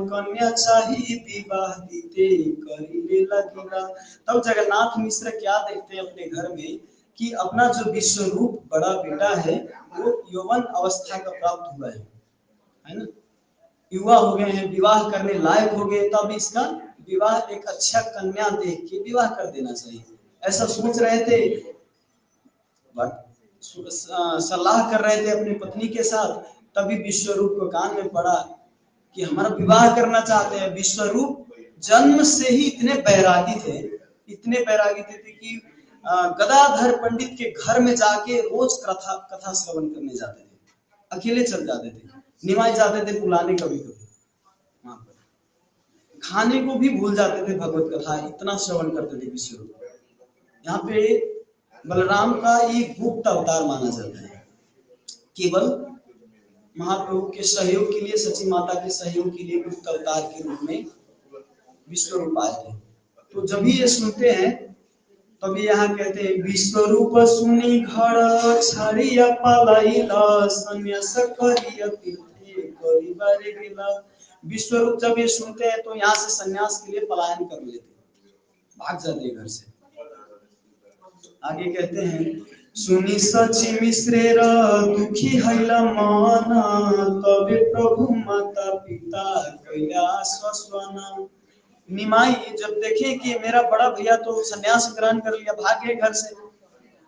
कन्या चाही विवाह दीते करिले लगिला। तब जगन्नाथ मिश्र क्या देखते हैं अपने घर में कि अपना जो विश्व रूप बड़ा बेटा है वो यौवन अवस्था का प्राप्त हुआ है ना, युवा हो गए हैं, विवाह करने लायक हो गए, तब इसका विवाह एक अच्छा कन्या देख के विवाह कर देना चाहिए, ऐसा सोच रहे थे। सलाह कर रहे थे अपनी पत्नी के साथ, तभी विश्वरूप को कान में पड़ा कि हमारा विवाह करना चाहते हैं। विश्वरूप जन्म से ही इतने बैरागी थे, इतने बैरागी थे कि गदाधर पंडित के घर में जाके रोज कथा श्रवण करने जाते थे, अकेले चल जाते थे, निमाई जाते थे बुलाने कभी कभी, वहां पर खाने को भी भूल जाते थे, भगवत कथा इतना श्रवण करते थे विश्वरूप। यहाँ पे बलराम का एक गुप्त अवतार माना जाता है, केवल महाप्रभु के सहयोग के लिए, सची माता के सहयोग के लिए गुप्त अवतार के रूप में विश्वरूप आए थे। तो जब ये सुनते हैं तभी यहाँ कहते हैं विश्वरूप सुनी घर छाड़िया पलाइला सन्यास करिया तीर्थे करिबारे गेला। विश्वरूप जब ये सुनते हैं तो यहाँ से सन्यास के लिए पलायन कर लेते, भाग जाते घर से। आगे कहते हैं सुनी सची मिश्रेर दुखी हैला मन तबे प्रभु माता पिता कैला आश्वासन। निमाई जब देखे कि मेरा बड़ा भैया तो सन्यास ग्रहण कर लिया, भाग गए घर से,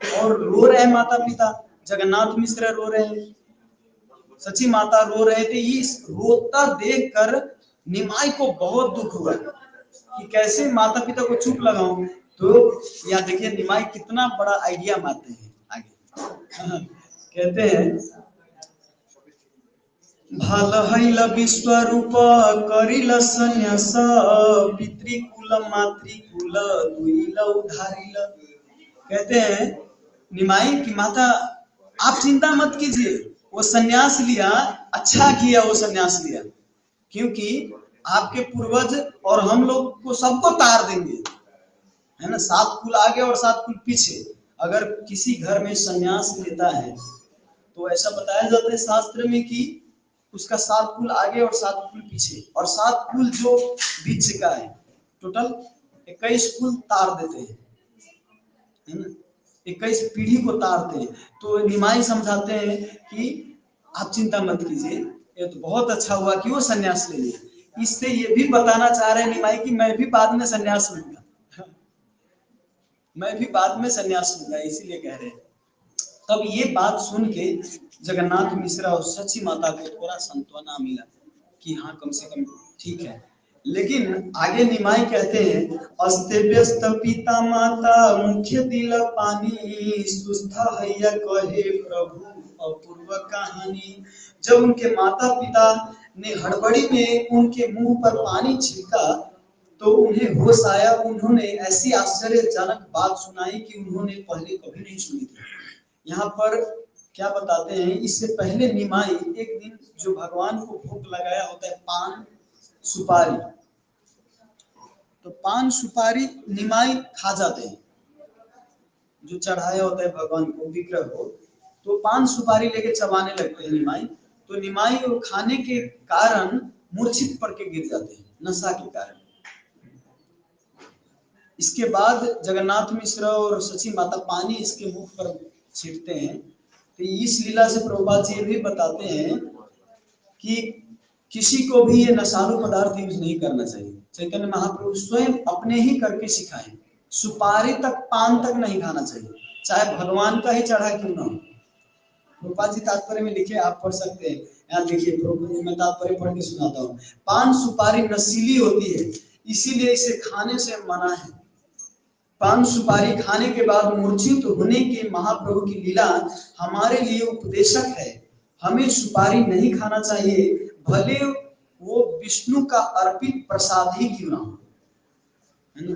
और रो रहे माता पिता, जगन्नाथ मिश्र रो रहे हैं, सची माता रो रहे थे। इस रोता देखकर निमाई को बहुत दुख हुआ कि कैसे माता पिता को चुप लगाऊं। तो यहाँ देखिए निमाई कितना बड़ा आइडिया मारते हैं। आगे कहते हैं भाल हैल विश्वरूप करिल सन्यास पितृकुल मातृकुल दुइल उधारिल। कहते हैं निमाई की माता आप चिंता मत कीजिए, वो सन्यास लिया, अच्छा किया वो सन्यास लिया, क्योंकि आपके पूर्वज और हम लोग को सबको तार देंगे, है ना, 7 कुल आगे और 7 कुल पीछे। अगर किसी घर में सन्यास लेता है तो ऐसा बताया जाता है शास्त्र में कि उसका 7 कुल आगे और 7 कुल पीछे, और 7 कुल जो बीच का है टोटल 21 कुल तार देते हैं, है ना, 21 पीढ़ी को तारते हैं। तो निमाई समझाते हैं कि आप चिंता मत कीजिए, ये तो बहुत अच्छा हुआ कि वो सन्यास ले लिया। इससे ये भी बताना चाह रहे हैं निमाई कि मैं भी बाद में सन्यास लूंगा, मैं भी बाद में सन्यास लूंगा, इसीलिए कह रहे हैं। तब ये बात सुन के जगन्नाथ मिश्रा और सची माता को थोड़ा सांत्वना मिला कि हाँ कम से कम ठीक है। लेकिन आगे निमाई कहते हैं अस्ते व्यस्त पिता माता मुख्य दिल पानी सुस्थ हैया कहे प्रभु अपूर्व कहानी। जब उनके माता पिता ने हड़बड़ी में उनके मुंह पर पानी छिड़का तो उन्हें होश आया, उन्होंने ऐसी आश्चर्यजनक बात सुनाई कि उन्होंने पहले कभी नहीं सुनी थी। यहाँ पर क्या बताते हैं, इससे पहले निमाई एक दिन जो भगवान को भोग लगाया होता है पान सुपारी, तो पान सुपारी निमाई खा जाते हैं, जो चढ़ाया होता है भगवान को विग्रह को, तो पान सुपारी लेके चबाने लगते हैं निमाई। तो निमाई वो खाने के कारण मूर्छित पड़ के गिर जाते हैं नशा के कारण। इसके बाद जगन्नाथ मिश्र और सची माता पानी इसके मुख पर छिड़कते हैं। तो इस लीला से प्रभुपाद जी भी बताते हैं कि किसी को भी ये नशालु पदार्थ यूज नहीं करना चाहिए। चैतन्य महाप्रभु स्वयं अपने ही करके सिखाए। सुपारी तक, पान तक नहीं खाना चाहिए, चाहे भगवान का ही चढ़ा क्यों ना हो। प्रभुपाद जी तात्पर्य में लिखे, आप पढ़ सकते हैं। यहाँ देखिए, प्रभु मैं तात्पर्य पढ़ के सुनाता हूँ। पान सुपारी नशीली होती है, इसीलिए इसे खाने से मना है। पान सुपारी खाने के बाद मूर्छित होने की महाप्रभु की लीला हमारे लिए उपदेशक है। हमें सुपारी नहीं खाना चाहिए, भले वो विष्णु का अर्पित प्रसाद ही क्यों ना हो, है ना।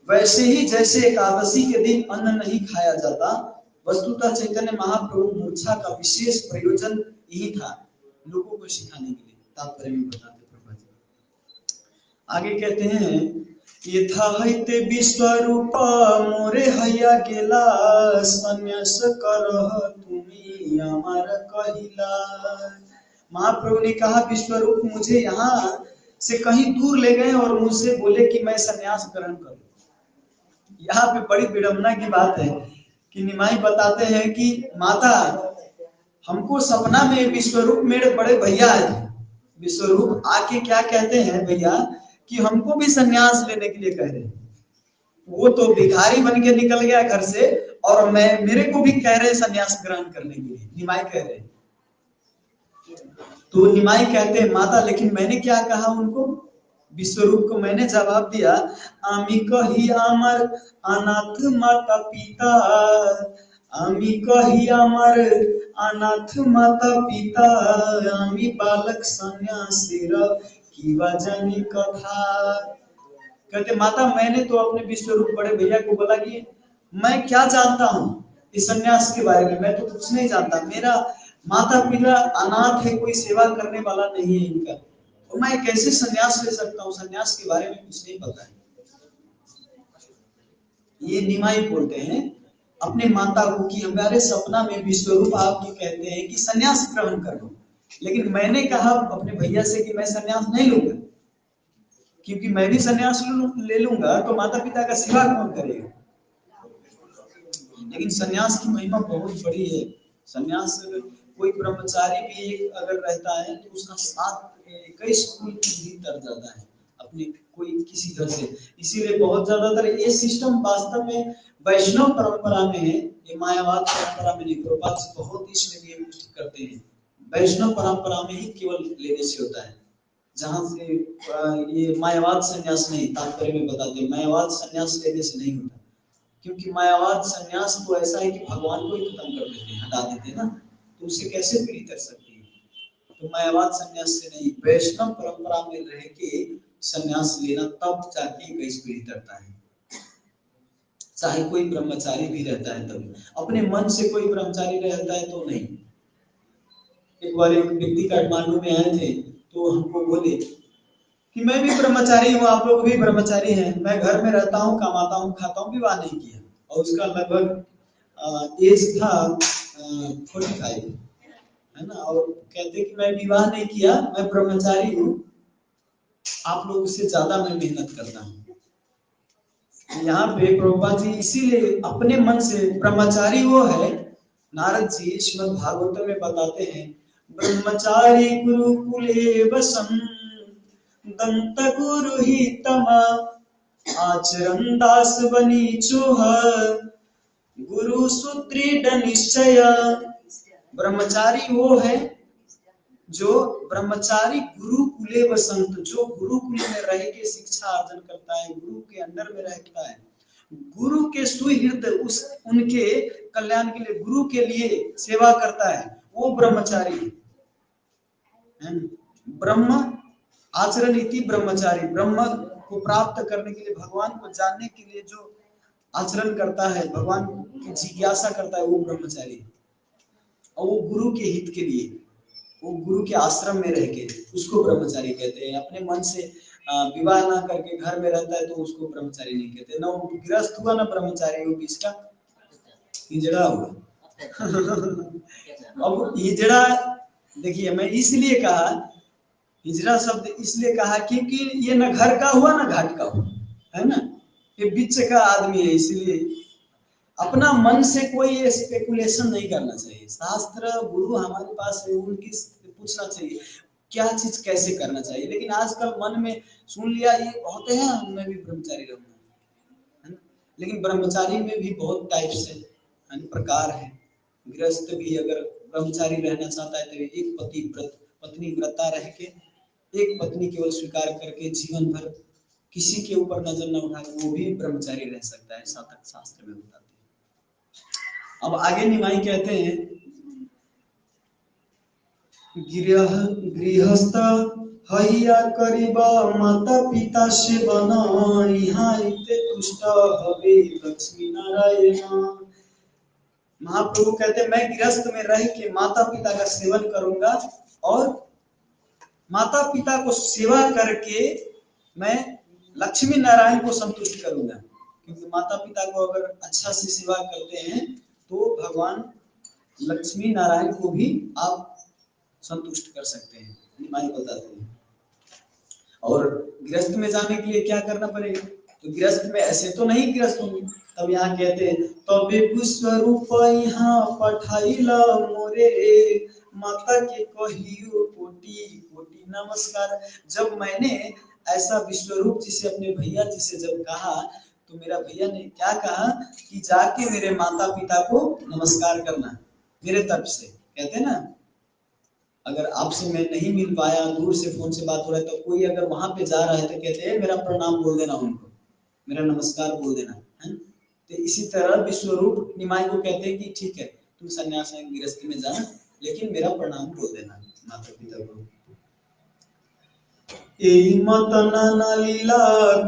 वैसे ही जैसे एकादशी के दिन अन्न नहीं खाया जाता, वस्तुतः चैतन्य महाप्रभु मूर्छा का विशेष प्रयोजन यही था, लोगों को सिखाने के लिए। तात्पर्य में बताते प्रभु जी आगे कहते हैं, यथा हईते विश्वरूप मोरे हैया गेला, संन्यास करह तुम्ही अमर कहिला। महाप्रभु ने कहा, विश्वरूप मुझे यहाँ से कहीं दूर ले गए और मुझसे बोले कि मैं संन्यास ग्रहण करूं। यहाँ पे बड़ी विडंबना की बात है कि निमाई बताते हैं कि माता, हमको सपना में विश्वरूप मेरे बड़े भैया आए थे। विश्वरूप आके क्या कहते हैं भैया, कि हमको भी संन्यास लेने के लिए कह रहे हैं। वो तो भिखारी बन के निकल गया घर से, और मेरे को भी कह रहे संन्यास ग्रहण करने के लिए, निमाई कह रहे। तो निमाई कहते हैं, माता लेकिन मैंने क्या कहा उनको? विश्वरूप को मैंने जवाब दिया, आमी कही आमर अनाथ माता पिता, आमी कही आमर अनाथ माता पिता, आमी बालक संन्यासीर की वजनी कथा। कहते माता, मैंने तो अपने विश्वरूप बड़े भैया को बोला कि मैं क्या जानता हूँ इस संन्यास के बारे में, मैं तो कुछ नहीं जानता, मेरा माता पिता अनाथ है, कोई सेवा करने वाला नहीं है इनका, तो मैं कैसे संन्यास ले सकता हूँ, संन्यास के बारे में कुछ नहीं पता है। ये निमाई बोलते हैं अपने माता को कि हमारे सपना में विश्वरूप आपको कहते हैं कि संन्यास ग्रहण कर लो, लेकिन मैंने कहा अपने भैया से कि मैं संन्यास नहीं लूंगा, क्योंकि मैं भी संन्यास ले लूंगा तो माता पिता का सेवा कौन करेगा। लेकिन संन्यास की महिमा बहुत बड़ी है। संन्यास कोई ब्रह्मचारी भी एक अगर रहता है तो उसका 21 कुल भी तर जाता है अपने कोई किसी घर से। इसीलिए बहुत ज्यादातर ये सिस्टम वास्तव में वैष्णव परंपरा में है, ये मायावाद परंपरा में नहीं। प्रभुपाद बहुत इसमें भी करते हैं, वैष्णव परंपरा में ही केवल लेने से होता है, जहां से ये मायावाद संन्यास नहीं। तात्पर्य में बताते हैं, मायावाद संन्यास लेने से नहीं होता, क्योंकि मायावाद संन्यास तो ऐसा है कि भगवान को ही खत्म कर देते हैं, हटा देते हैं ना, तो उसे कैसे पीढ़ी कर सकती है। तो मायावाद संन्यास से नहीं, वैष्णव परंपरा में रह के संन्यास लेना, तब जाके 21 पीढ़ी तरता है। चाहे कोई ब्रह्मचारी भी रहता है तब, अपने मन से कोई ब्रह्मचारी रहता है तो नहीं। एक बार एक व्यक्ति काठमांडू में आए थे, तो हमको बोले कि मैं भी ब्रह्मचारी हूँ, आप लोग भी ब्रह्मचारी हैं, मैं घर में रहता हूँ, कमाता हूँ, खाता हूँ, विवाह नहीं किया। और उसका लगभग एज था 45, है ना। और कहते कि मैं विवाह नहीं किया, मैं ब्रह्मचारी हूँ, आप लोगों से ज्यादा मैं मेहनत करता हूँ। यहाँ पे प्रभुपाद जी इसीलिए अपने मन से, ब्रह्मचारी वो है, नारद जी श्रीमद् भागवत में बताते हैं, ब्रह्मचारी गुरुकुले वसं दंत गुरु ही तमा आचरण दास बनी चोह गुरु सुदृढ़ निश्चय। ब्रह्मचारी वो है जो ब्रह्मचारी गुरुकुले वसंत, जो गुरुकुल में रह के शिक्षा अर्जन करता है, गुरु के अंडर में रहता है, गुरु के सुहृद उस उनके कल्याण के लिए, गुरु के लिए सेवा करता है, वो ब्रह्मचारी है। ब्रह्म आचरण इति ब्रह्मचारी, ब्रह्म को प्राप्त करने के लिए, भगवान को जानने के लिए जो आचरण करता है, भगवान की जिज्ञासा करता है, वो ब्रह्मचारी है। और वो गुरु के हित के लिए, वो गुरु के आश्रम में रह के, उसको ब्रह्मचारी कहते हैं। अपने मन से विवाह ना करके घर में रहता है तो उसको ब्रह्मचारी नहीं कहते। ना वो गृहस्थ हुआ ना ब्रह्मचारी, वो किसका हिजड़ा हुआ। अब हिजड़ा, देखिए मैं इसलिए कहा हिजड़ा शब्द इसलिए कहा क्योंकि ये न घर का हुआ ना घाट का हुआ, है ना, ये बीच का आदमी है। इसलिए अपना मन से कोई स्पेकुलेशन नहीं करना चाहिए। शास्त्र गुरु हमारे पास है, उनकी पूछना चाहिए। क्या चीज कैसे करना चाहिए। लेकिन आजकल मन में सुन लिया ये होते हैं, मैं भी ब्रह्मचारी रहूंगा, है ना। लेकिन ब्रह्मचारी में भी बहुत टाइप से प्रकार है। गृहस्थ भी अगर ब्रह्मचारी रहना चाहता है तो एक पत्नी व्रता रह के, एक पत्नी केवल स्वीकार करके जीवन भर किसी के ऊपर नजर न उठा, वो भी ब्रह्मचारी रह सकता है, ऐसा तक शास्त्र में बताते हैं। अब आगे निमाई कहते हैं, गृहस्थ हैया करीबा माता पिता से बना, यहाँ इते तुष्ट हवे लक्ष्मी नारायण। महाप्रभु कहते हैं मैं गृहस्थ में रह के माता पिता का सेवन करूंगा, और माता पिता को सेवा करके मैं लक्ष्मी नारायण को संतुष्ट करूंगा। क्योंकि माता पिता को अगर अच्छा से सेवा करते हैं तो भगवान लक्ष्मी नारायण को भी आप संतुष्ट कर सकते हैं, निमाई बताते हैं। और गृहस्थ में जाने के लिए क्या करना पड़ेगा, तो गृहस्थ में ऐसे तो नहीं गृहस्थ होंगे। तब यहाँ कहते हैं तबे पुष्परूप यहाँ पठाइला मोरे, माता के कहियो कोटि कोटि नमस्कार। जब मैंने ऐसा विश्वरूप जी से, अपने भैया जी से जब कहा, तो मेरा भैया ने क्या कहा कि जाके मेरे माता पिता को नमस्कार करना मेरे तरफ से। कहते हैं ना, अगर आपसे मैं नहीं मिल पाया, दूर से फोन से बात हो रहा है, तो कोई अगर वहां पे जा रहा है तो कहते हैं मेरा प्रणाम बोल देना, उनको मेरा नमस्कार बोल देना, है। तो इसी तरह विश्वरूप निमाई को कहते हैं कि ठीक है तुम सन्यास में गृहस्थी में जाना, लेकिन मेरा प्रणाम बोल देना माता पिता को। एहि मत नाना लीला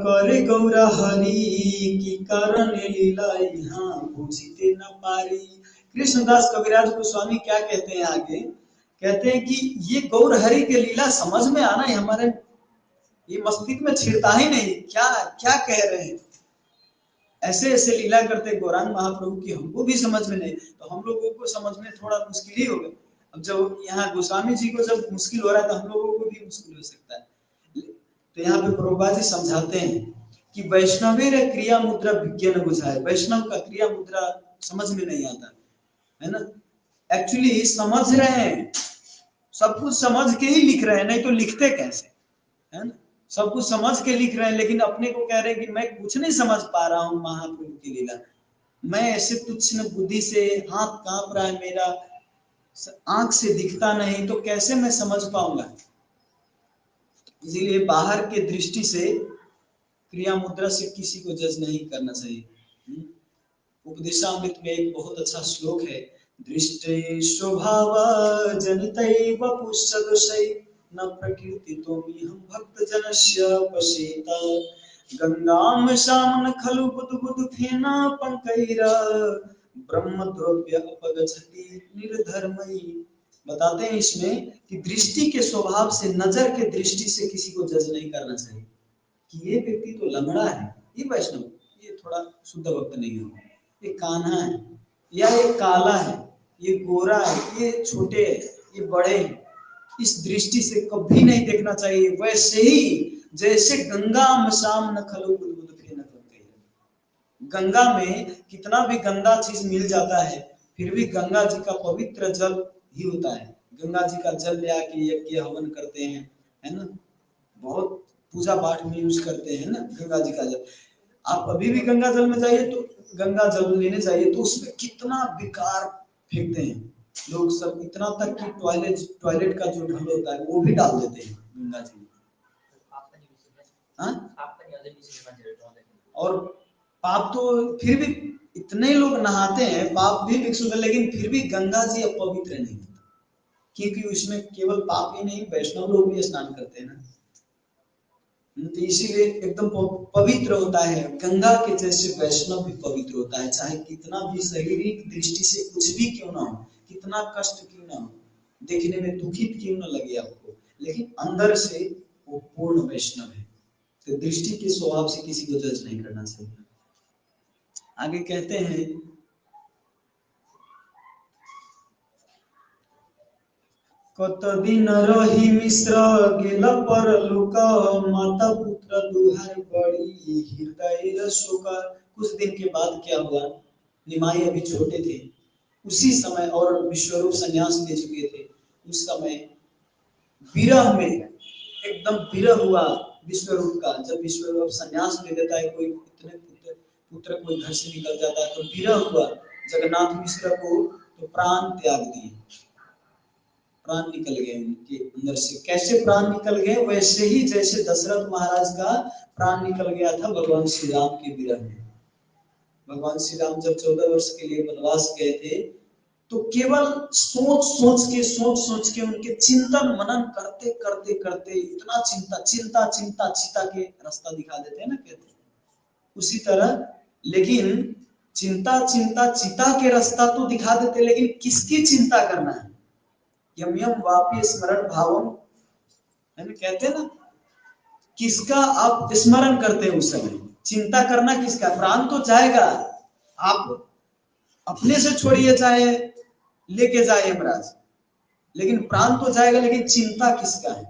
करे गौरा हरि, की कारण लीला यहाँ बुझते न पारी। कृष्णदास कविराज गोस्वामी क्या कहते हैं आगे, कहते हैं कि ये गौर हरि के लीला समझ में आना है, हमारे ये मस्तिष्क में छिड़ता ही नहीं, क्या क्या कह रहे हैं। ऐसे ऐसे लीला करते गौरांग महाप्रभु की हमको भी समझ में नहीं, तो हम लोगों को समझ में थोड़ा मुश्किल ही होगा। अब जब यहाँ गोस्वामी जी को जब मुश्किल हो रहा है तो हम लोगों को भी मुश्किल हो सकता है। तो यहाँ पे प्रभुपाद जी समझाते हैं कि वैष्णवेर क्रिया मुद्रा विज्ञान बुझाए। वैष्णव का क्रिया मुद्रा समझ में नहीं आता है ना। एक्चुअली समझ रहे हैं, सब कुछ समझ के ही लिख रहे हैं, नहीं तो लिखते कैसे, है ना। सब कुछ समझ के लिख रहे हैं, लेकिन अपने को कह रहे हैं कि मैं कुछ नहीं समझ पा रहा हूँ महाप्रभु की लीला, मैं ऐसे तुच्छ बुद्धि से, हाथ कांप रहा है मेरा, आंख से दिखता नहीं, तो कैसे मैं समझ पाऊंगा। इसीलिए बाहर के दृष्टि से, क्रिया मुद्रा से किसी को जज नहीं करना चाहिए। उपदेशामृत में एक बहुत अच्छा श्लोक है, दृष्टि स्वभाव जनितैव पुष्यदोषै न प्रकीर्तितो हम भक्त जनस्य पश्येत। गंगाम शामन खलु बुद्बुद फेना पंकैर, ब्रह्म द्रव्य अपगच्छति निर्धर्मैः। बताते हैं इसमें कि दृष्टि के स्वभाव से, नजर के दृष्टि से किसी को जज नहीं करना चाहिए कि ये व्यक्ति तो लंगड़ा है, ये वैष्णव, ये थोड़ा शुद्ध भक्त नहीं हो, ये कान्हा है या ये काला है, ये गोरा है, ये छोटे है, ये बड़े हैं। इस दृष्टि से कभी नहीं देखना चाहिए। वैसे ही जैसे गंगा मशाम न खलो बुद्बुद फेन पंकैर, गंगा में कितना भी गंदा चीज मिल जाता है, फिर भी गंगा जी का पवित्र जल ही होता है। गंगा जी का जल ले आके यज्ञ हवन करते हैं, है ना, बहुत पूजा पाठ में यूज करते हैं ना गंगा जी का जल। आप अभी भी गंगा जल में जाइए तो, गंगा जल लेने जाइए तो उसमें कितना बेकार फेंकते हैं लोग सब, इतना तक कि टॉयलेट का जो ढल होता है वो भी डाल देते हैं गंगा जी में। और पाप तो फिर भी इतने लोग नहाते हैं, पाप भी विक्षुब्ध, लेकिन फिर भी गंगा जी अपवित्र नहीं होता, क्योंकि उसमें केवल पाप ही नहीं, वैष्णव लोग भी स्नान करते हैं ना, तो इसीलिए एकदम पवित्र होता है। गंगा के जैसे वैष्णव भी पवित्र होता है, चाहे कितना भी शारीरिक दृष्टि से कुछ भी क्यों ना हो, कितना कष्ट क्यों ना हो, देखने में दुखित क्यों ना लगे आपको, लेकिन अंदर से वो पूर्ण वैष्णव है। तो दृष्टि के स्वभाव से किसी को जज नहीं करना चाहिए। आगे कहते हैं, कत दिन रही मिश्र गेल परलोक, माता पुत्र दुहार बड़ी हृदय शोक। कुछ दिन के बाद क्या हुआ, निमाई अभी छोटे थे उसी समय, और विश्वरूप संन्यास ले चुके थे उस समय, विरह में एकदम विरह हुआ विश्वरूप का। जब विश्वरूप संन्यास ले लेता है, कोई इतने पुत्र कोई घर से निकल जाता है तो विरह हुआ जगन्नाथ मिश्र को, तो प्राण त्याग दिए, प्राण निकल गए उनके अंदर से। कैसे प्राण निकल गए? वैसे ही जैसे दशरथ महाराज का प्राण निकल गया था भगवान श्री राम के विरह में। भगवान श्री राम जब 14 वर्ष के लिए वनवास गए थे, तो केवल सोच सोच के उनके चिंतन मनन करते करते करते इतना चिंता चिता के रास्ता दिखा देते हैं ना, कहते हैं उसी तरह। लेकिन चिंता चिता के रास्ता तो दिखा देते, लेकिन किसकी चिंता करना है? यम यम वापी स्मरण भावम, है ना, कहते हैं ना, किसका आप स्मरण करते हैं उस समय? चिंता करना किसका? प्राण तो जाएगा, आप अपने से छोड़िए चाहे लेके जाए यमराज, लेकिन प्राण तो जाएगा, लेकिन चिंता किसका है?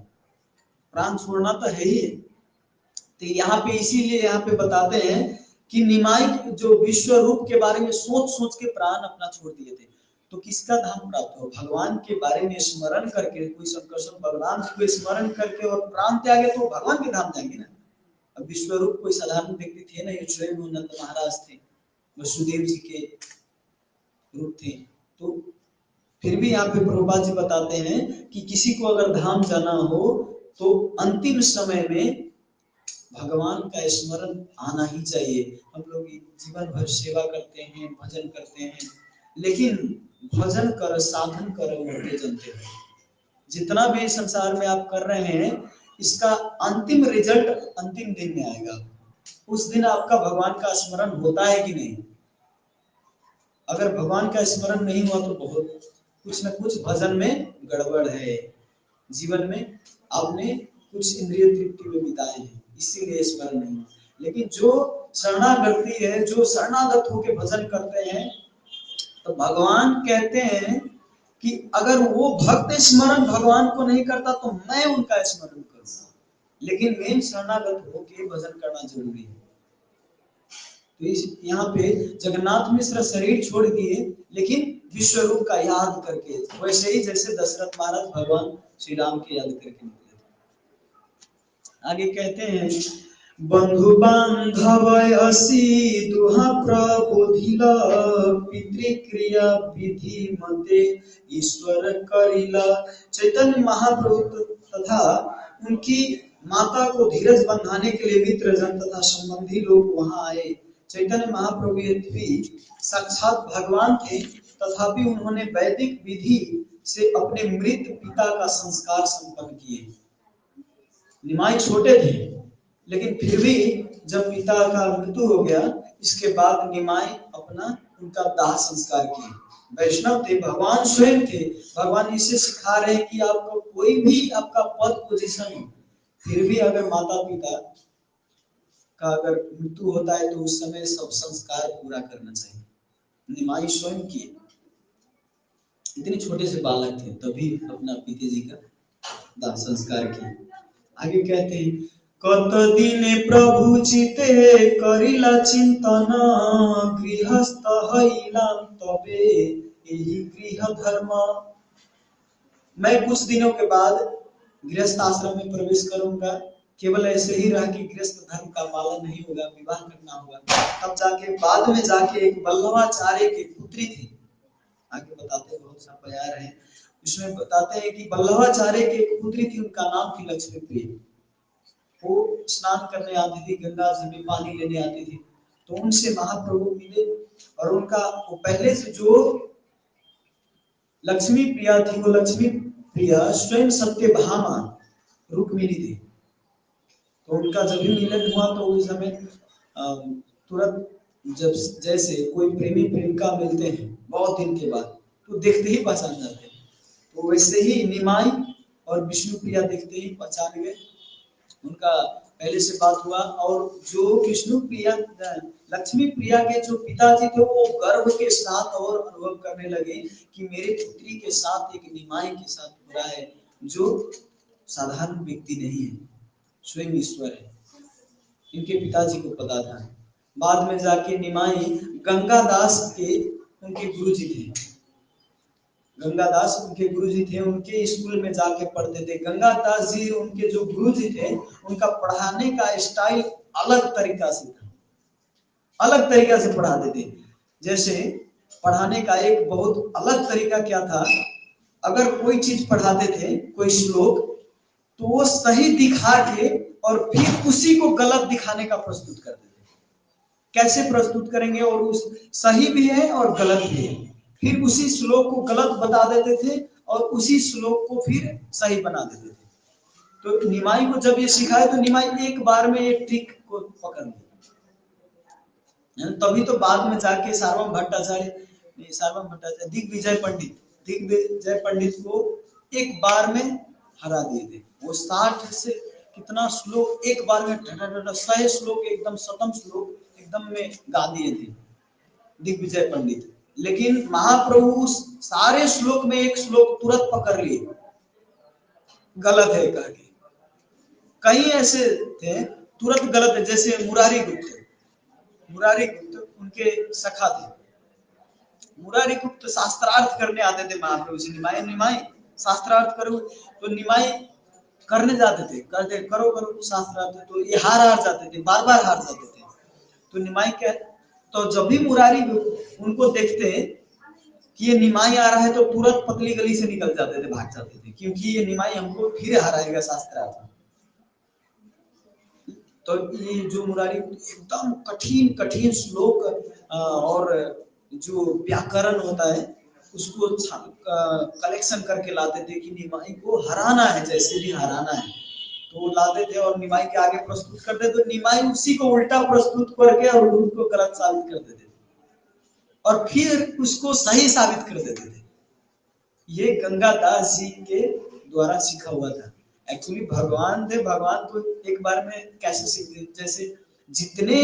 प्राण छोड़ना तो है ही है। तो यहाँ पे इसीलिए यहाँ पे बताते हैं कि निमाई जो विश्व रूप के बारे में सोच के प्राण अपना छोड़ दिए थे, तो किसका धाम प्राप्त हो? भगवान के बारे में स्मरण करके, कोई संकर्षण बलराम को स्मरण करके और प्राण त्यागे तो भगवान के धाम जाएंगे ना। अब विश्व रूप कोई साधारण व्यक्ति थे नहीं, स्वयं नंद महाराज थे, वसुदेव जी के रूप थे। तो फिर भी यहाँ पे प्रभुपाद जी बताते हैं कि किसी को अगर धाम जाना हो तो अंतिम समय में भगवान का स्मरण आना ही चाहिए। हम लोग जीवन भर सेवा करते हैं, भजन करते हैं, लेकिन भजन कर साधन कर होते जनते हैं। जितना भी संसार में आप कर रहे हैं, इसका अंतिम रिजल्ट अंतिम दिन में आएगा। उस दिन आपका भगवान का स्मरण होता है कि नहीं? अगर भगवान का स्मरण नहीं हुआ तो बहुत कुछ न कुछ भजन में गड़बड़ है। जीवन में आपने कुछ इंद्रिय तृप्ति में बिताए हैं, इसीलिए स्मरण नहीं हुआ। लेकिन जो शरणागति है, जो शरणागत होकर भजन करते हैं, तो भगवान कहते हैं कि अगर वो भक्त स्मरण भगवान को नहीं करता तो मैं उनका स्मरण करूंगा। लेकिन मेन शरणागत होकर भजन करना जरूरी है। तो इस यहाँ पे जगन्नाथ मिश्र शरीर छोड़ दिए, लेकिन विश्व रूप का याद करके, वैसे ही जैसे दशरथ महाराज भगवान श्री राम के याद करके निकले थे। आगे कहते हैं, बंधु बांधव असी दुहा प्रबोधिला, पितृक्रिया विधि मते ईश्वर करिला। चैतन्य महाप्रभु तथा उनकी माता को धीरज बंधाने के लिए मित्रजन तथा संबंधी लोग वहां आए। चैतन्य महाप्रभु यद्यपि साक्षात भगवान थे, तथापि उन्होंने वैदिक विधि से अपने मृत पिता का संस्कार संपन्न किए। निमाई छोटे थे, लेकिन फिर भी जब पिता का मृत्यु हो गया, इसके बाद निमाई अपना उनका दाह संस्कार किए। वैष्णव थे, भगवान स्वयं थे। भगवान इसे सिखा रहे हैं कि आपको कोई भी आपका पद पोजीशन हो, फिर भी अगर माता पिता का अगर मृत्यु होता है तो उस समय सब संस्कार पूरा करना चाहिए। निमाई स्वयं किए, इतने छोटे से बालक थे, तभी अपना पिताजी का दाह संस्कार किए। आगे कहते हैं, कत दिने प्रभु चिते करिला चिंतन, गृहस्थ हईला तबे यही गृह धर्म। मैं कुछ दिनों के बाद गृहस्थ आश्रम में प्रवेश करूंगा। केवल ऐसे ही रह कि गृहस्थ धर्म का पालन नहीं होगा, विवाह करना होगा। तब जाके बाद में जाके एक बल्लवाचार्य की पुत्री थी, आगे बताते हैं, बहुत सा प्यार है उसमें बताते हैं कि बल्लवाचार्य की एक पुत्री थी, उनका नाम थी लक्ष्मी प्रिया। वो स्नान करने आती थी, गंगा जी में पानी लेने आती थी। तो उनसे महाप्रभु मिले, और उनका वो पहले से जो लक्ष्मी प्रिया थी, वो लक्ष्मी प्रिया स्वयं सत्यभामा रुक्मिणी थी। तो उनका जब भी मिलन हुआ तो उस समय तुरंत जब जैसे कोई प्रेमी प्रेमिका मिलते हैं बहुत दिन के बाद, तो देखते ही पहचान जाते हैं। तो वैसे ही निमाई और विष्णु प्रिया देखते ही पहचान गए। उनका पहले से बात हुआ, और जो विष्णु प्रिया लक्ष्मी प्रिया के जो पिताजी थे, वो गर्व के साथ और अनुभव करने लगे कि मेरे पुत्री के साथ एक निमाई के साथ हो रहा है, जो साधारण व्यक्ति नहीं है, स्वयं ईश्वर है। इनके पिताजी को पता था। बाद में जाके निमाई गंगा दास के उनके गुरु जी थे, गंगादास उनके गुरुजी थे, उनके स्कूल में जाके पढ़ते थे। गंगादास जी उनके जो गुरुजी थे, उनका पढ़ाने का स्टाइल अलग तरीका से था, अलग तरीका से पढ़ाते थे। जैसे पढ़ाने का एक बहुत अलग तरीका क्या था, अगर कोई चीज पढ़ाते थे, कोई श्लोक, तो वो सही दिखा के और फिर उसी को गलत दिखाने का प्रस्तुत करते थे। कैसे प्रस्तुत करेंगे, और उस सही भी है और गलत भी है, फिर उसी श्लोक को गलत बता देते थे और उसी श्लोक को फिर सही बना देते थे। तो निमाई को जब ये सिखाए तो निमाई एक बार में ये ट्रिक को पकड़ लिया। तभी तो बाद में जाके सार्वभौम भट्टाचार्य दिग्विजय पंडित को एक बार में हरा दिए थे। वो 60 से कितना श्लोक एक बार में 100 श्लोक एकदम शतम श्लोक एकदम में गा दिए थे दिग्विजय पंडित। लेकिन महाप्रभु सारे श्लोक में एक श्लोक तुरंत पकड़ लिए, गलत है कह के। कई ऐसे थे तुरंत गलत है, जैसे मुरारी गुप्त उनके सखा थे। मुरारी गुप्त शास्त्रार्थ करने आते थे महाप्रभु से, निमाई शास्त्रार्थ करो, तो निमाई करने जाते थे, कहते करो शास्त्रार्थ, तो ये हार जाते थे, बार बार हार जाते थे। तो निमाई क्या, तो जब भी मुरारी उनको देखते कि ये निमाई आ रहा है तो तुरंत पतली गली से निकल जाते थे, भाग जाते थे, क्योंकि ये निमाई हमको फिर हराएगा शास्त्रार्थ। तो ये जो मुरारी एकदम कठिन कठिन श्लोक और जो व्याकरण होता है उसको कलेक्शन करके लाते थे कि निमाई को हराना है, जैसे भी हराना है तो वो लाते थे और निमाई के आगे प्रस्तुत करते, तो निमाई उसी को उल्टा प्रस्तुत करके और उनको गलत साबित कर देते थे और फिर उसको सही साबित कर देते थे। ये गंगादास जी के द्वारा सीखा हुआ था। एक्चुअली भगवान थे, भगवान तो एक बार में कैसे सीखते, जैसे जितने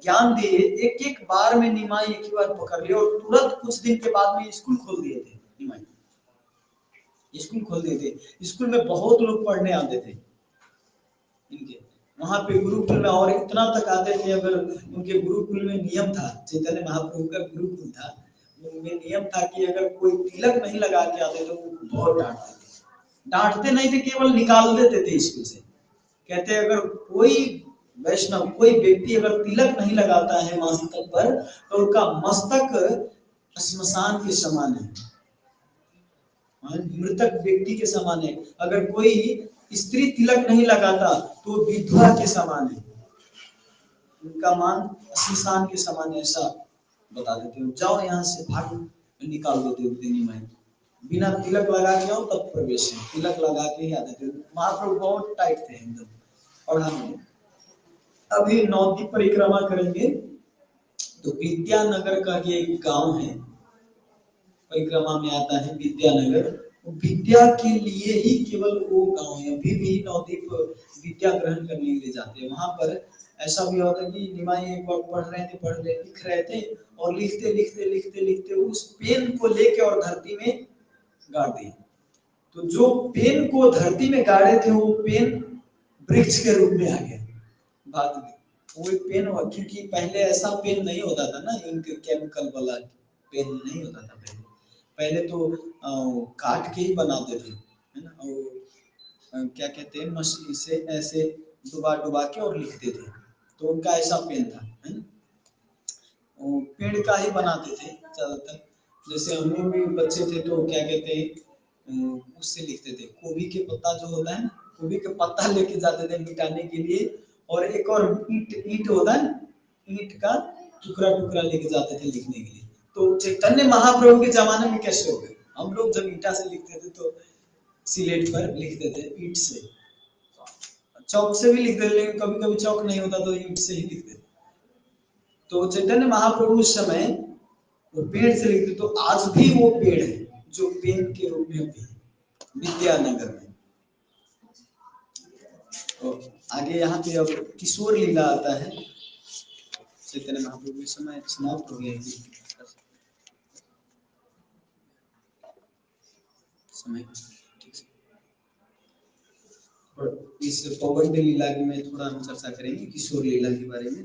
ज्ञान दिए एक एक बार में निमाई एक ही बार पकड़ लिया और तुरंत कुछ दिन के बाद में स्कूल खोल दिए थे। निमाई स्कूल खोल दिए थे, स्कूल में बहुत लोग पढ़ने आते थे इनके वहां पे गुरुकुल में, और इतना तक आते थे, अगर उनके गुरुकुल में नियम था, चैतन्य महाप्रभु का गुरुकुल था, उनमें नियम था कि अगर कोई तिलक नहीं लगा के आते तो बहुत डांटते थे। डांटते नहीं थे, केवल निकाल देते थे स्कूल से। कहते अगर कोई वैष्णव, कोई व्यक्ति अगर तिलक नहीं लगाता है मस्तक पर तो उनका मस्तक श्मशान के समान है, मृतक व्यक्ति के समान है। अगर कोई स्त्री तिलक नहीं लगाता तो विधवा के समान है, उनका मान श्मशान के समान है, ऐसा बता देते हो। जाओ यहाँ से, भाग, निकाल देते होते निमाई। बिना तिलक लगा के आओ तब प्रवेश है, तिलक लगा के ही आते थे। महाप्रभु बहुत टाइट थे एकदम पढ़ाने। अभी नवद्वीप परिक्रमा करेंगे तो विद्यानगर का ये एक गांव है, परिक्रमा में आता है विद्यानगर। विद्या के लिए ही केवल वो गांव है, अभी भी नवद्वीप विद्या ग्रहण करने के लिए जाते हैं। वहां पर ऐसा भी होता है कि निमाई एक बार लिख रहे थे और लिखते लिखते लिखते लिखते उस पेन को लेके और धरती में गाड़ दिए। तो जो पेन को धरती में गाड़े थे वो पेन वृक्ष के रूप में आ गया बाद में। वो पेन हुआ, क्योंकि पहले ऐसा पेन नहीं होता था ना, इनके केमिकल वाला पेन नहीं होता था। पहले तो काट के ही बनाते थे, है ना, और क्या कहते हैं, मशीन से ऐसे डुबा डुबा के और लिखते थे। तो उनका ऐसा पेन था, है ना, पेड़ का ही बनाते थे ज्यादातर। जैसे हम लोग भी बच्चे थे तो क्या कहते हैं, उससे लिखते थे। गोभी के पत्ता जो होता है, गोभी के पत्ता लेके जाते थे मिटाने के लिए, और एक और ईंट होता है, ईंट का टुकड़ा टुकड़ा लेके जाते थे लिखने के लिए। तो चैतन्य महाप्रभु के जमाने में कैसे हो गए, हम लोग जब ईंटा से लिखते थे तो सिलेट पर लिखते थे, ईंट से, चौक से भी लिखते थे, लेकिन कभी कभी चौक नहीं होता तो ईंट से ही लिखते थे। तो चैतन्य महाप्रभु उस समय वो पेड़ से लिखते, तो आज भी वो पेड़ है जो पेन के रूप में भी विद्यानगर में। तो आगे यहाँ पे अब किशोर लीला आता है। चैतन्य महाप्रभु इस समय समाप्त हो गया समय, ठीक है। और इस पौगंड लीला की में थोड़ा हम चर्चा करेंगे, किशोर लीला के बारे में।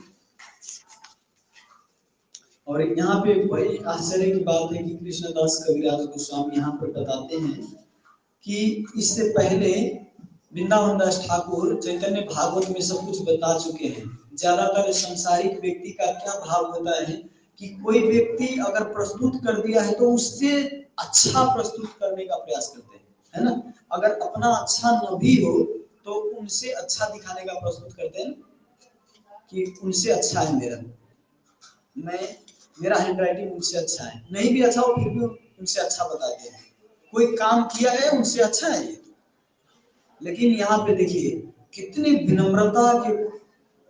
और यहाँ पे बड़ी आश्चर्य की बात है कि कृष्णदास कविराज गोस्वामी यहाँ पर बताते हैं कि इससे पहले वृंदावन दास ठाकुर चैतन्य भागवत में सब कुछ बता चुके हैं। ज्यादातर संसारिक व्यक्ति का क्या भाव होता है कि कोई व्यक्ति अगर प्रस्तुत कर दिया है तो उससे अच्छा प्रस्तुत करने का प्रयास करते हैं, है ना। अगर अपना अच्छा न भी हो तो उनसे अच्छा दिखाने का प्रस्तुत करते हैं कि उनसे अच्छा है मेरा हैंडराइटिंग उनसे अच्छा है, नहीं भी अच्छा हो फिर भी उनसे अच्छा बताते हैं। कोई काम किया है उनसे अच्छा है ये। लेकिन यहाँ पे देखिए कितनी विनम्रता के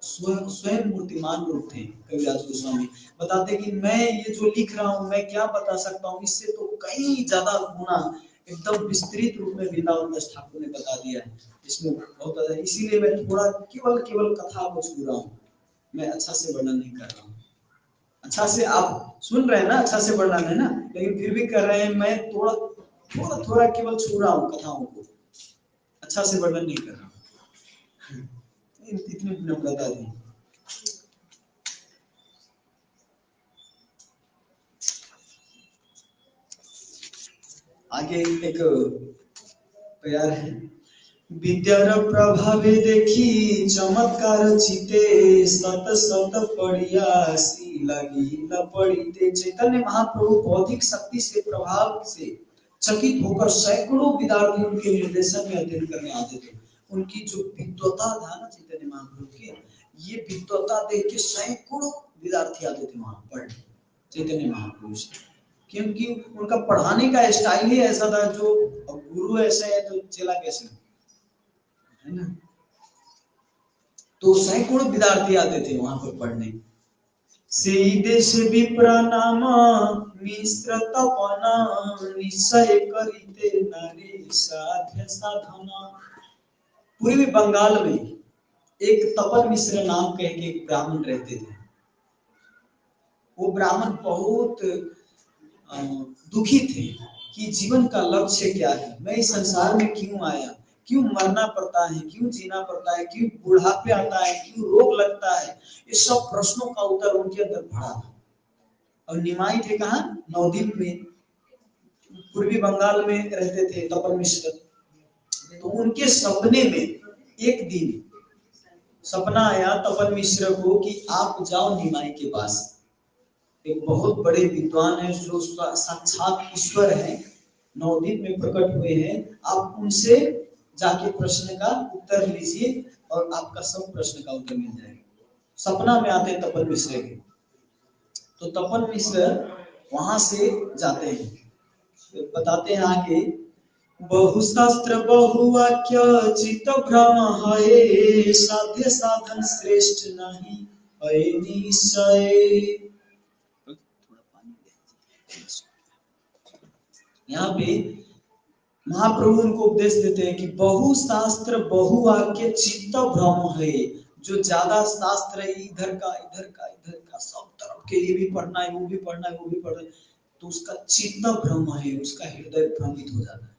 स्वयं मूर्तिमान रूप थे कविराज गोस्वामी। बताते कि मैं ये जो लिख रहा हूँ मैं क्या बता सकता हूँ, इससे तो कई ज्यादा गुना एकदम विस्तृत रूप में वृंदावन दास ठाकुर ने बता दिया है इसमें बहुत ज्यादा। इसीलिए मैं थोड़ा केवल कथा को छू रहा हूँ, मैं अच्छा से वर्णन नहीं कर रहा हूँ। अच्छा से आप सुन रहे हैं ना, अच्छा से वर्णन है ना, लेकिन फिर भी कर रहे हैं मैं थोड़ा केवल छू रहा हूँ कथाओं को, अच्छा से वर्णन नहीं कर रहा हूँ। इतनी विनम्रता थी। आगे एक प्यार है। विद्यार प्रभावे देखी चमत्कार चिते सत सत पढ़िया सी लगी न पढ़िते। चैतन्य महाप्रभु बौद्धिक शक्ति से प्रभाव से चकित होकर सैकड़ों विद्यार्थी उनके निर्देशन में अध्ययन करने आते थे। उनकी जो विद्वता था ना चैतन्य महाप्रभु की, ये विद्वता देख के सैकड़ों विद्यार्थी आते थे वहां पढ़ने चैतन्य महाप्रभु से, क्योंकि उनका पढ़ाने का स्टाइल ही ऐसा था। जो गुरु ऐसे है तो चेला कैसे है ना। तो सैकड़ों विद्यार्थी आते थे वहां पर पढ़ने। से देश विप्र नाम मिश्र तपना निश्चय करिते नारी साध्य साधना। पूर्वी बंगाल में एक तपन मिश्र नाम कह के एक ब्राह्मण रहते थे। वो ब्राह्मण बहुत दुखी थे कि जीवन का लक्ष्य क्या है, मैं इस संसार में क्यों आया, क्यों मरना पड़ता है, क्यों जीना पड़ता है, क्यों बुढ़ापे आता है, क्यों रोग लगता है। ये सब प्रश्नों का उत्तर उनके अंदर भरा था। और निमाई थे कहाँ, नवद्वीप में, पूर्वी बंगाल में रहते थे तपन मिश्र। तो उनके सपने में एक दिन सपना आया तपन मिश्र को कि आप जाओ निमाई के पास, एक बहुत बड़े विद्वान है जो उसका साक्षात ईश्वर है, नवद्वीप में प्रकट हुए हैं, आप उनसे जाके प्रश्न का उत्तर लीजिए और आपका सब प्रश्न का उत्तर मिल जाएगा। सपना में आते तपन मिश्र के। तो तपन मिश्र वहां से जाते हैं, तो बताते हैं आगे, बहुशास्त्र बहुवाक्य चित्त भ्रम है साध्य साधन श्रेष्ठ नहीं है निश्चय। यहाँ पे महाप्रभु उनको उपदेश देते हैं कि बहुशास्त्र बहुवाक्य चित्त भ्रम है। जो ज्यादा शास्त्र है इधर का सब तरफ के, ये भी पढ़ना है वो भी पढ़ना है वो भी पढ़ना है, तो उसका चित्त भ्रम है, उसका हृदय भ्रमित हो जाता है।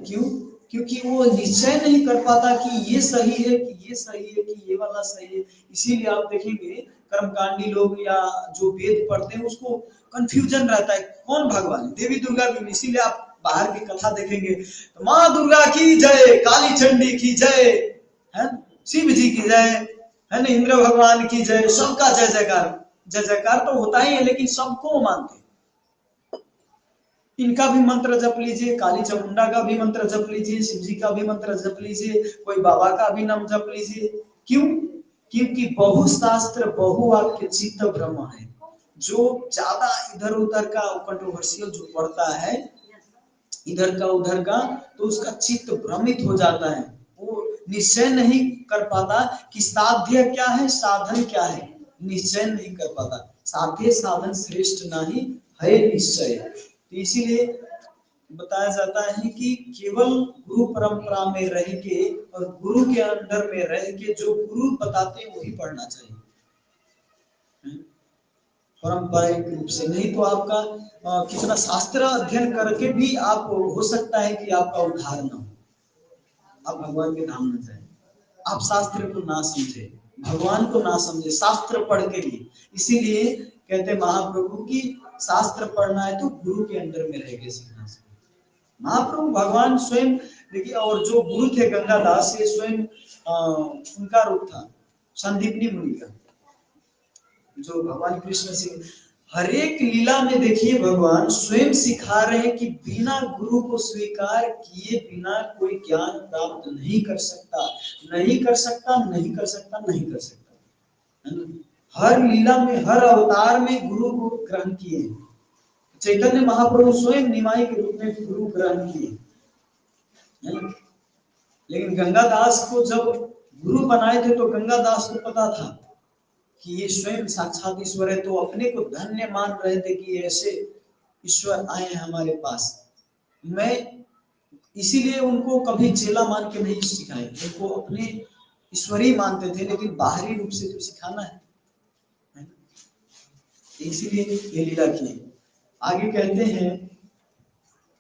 क्यों? क्योंकि वो निश्चय नहीं कर पाता कि ये सही है कि ये सही है कि ये वाला सही है। इसीलिए आप देखेंगे कर्मकांडी लोग या जो वेद पढ़ते हैं उसको कंफ्यूजन रहता है कौन भगवान है, देवी दुर्गा भी। इसीलिए आप बाहर की कथा देखेंगे तो माँ दुर्गा की जय, काली चंडी की जय, है शिव जी की जय, है ना, इंद्र भगवान की जय, सबका जय जयकार तो होता ही है, लेकिन सबको मानते। इनका भी मंत्र जप लीजिए, काली चामुंडा का भी मंत्र जप लीजिए, शिव जी का भी मंत्र जप लीजिए, कोई बाबा का भी नाम जप लीजिए। क्यों? क्योंकि बहुशास्त्र बहुवाक्य चित्त भ्रम है। जो ज्यादा इधर उधर का कंट्रोवर्शियल जो पढ़ता है इधर का उधर का, तो उसका चित्त भ्रमित हो जाता है। वो निश्चय नहीं कर पाता कि साध्य क्या है साधन क्या है, निश्चय नहीं कर पाता। साध्य साधन श्रेष्ठ नहीं है निश्चय। तो इसीलिए बताया जाता है कि केवल गुरु परंपरा में रह के और गुरु के अंदर में रह के जो गुरु बताते हैं वही पढ़ना चाहिए पारंपरिक रूप से। नहीं तो आपका कितना शास्त्र अध्ययन करके भी आप हो सकता है कि आपका उद्धार न हो, आप भगवान के धाम न जाए, आप शास्त्र को ना समझे, भगवान को ना समझे शास्त्र पढ़ के भी। इसीलिए कहते महाप्रभु की शास्त्र पढ़ना है तो गुरु के अंडर में रह के सीखना चाहिए। महाप्रभु भगवान स्वयं देखिए, और जो गुरु थे गंगादास, ये स्वयं उनका रूप था संदीपनी मुनि का, जो भगवान कृष्ण से हर एक लीला में देखिए भगवान स्वयं सिखा रहे हैं कि बिना गुरु को स्वीकार किए बिना कोई ज्ञान प्राप्त नहीं कर सकता, नहीं कर सकता, नहीं कर सकता, नहीं कर सकता, है ना? हर लीला में, हर अवतार में गुरु को ग्रहण किए। चैतन्य महाप्रभु स्वयं निमाई के रूप में गुरु ग्रहण किए, है ना? लेकिन गंगादास को जब गुरु बनाए थे तो गंगादास को पता था कि ये स्वयं साक्षात ईश्वर है, तो अपने को धन्य मान रहे थे कि ऐसे ईश्वर आए हैं हमारे पास। मैं इसीलिए उनको कभी चेला मान के नहीं सिखाए, उनको अपने ईश्वर ही मानते थे, लेकिन बाहरी रूप से तो सिखाना है ना? इसीलिए ये लीला की। आगे कहते हैं,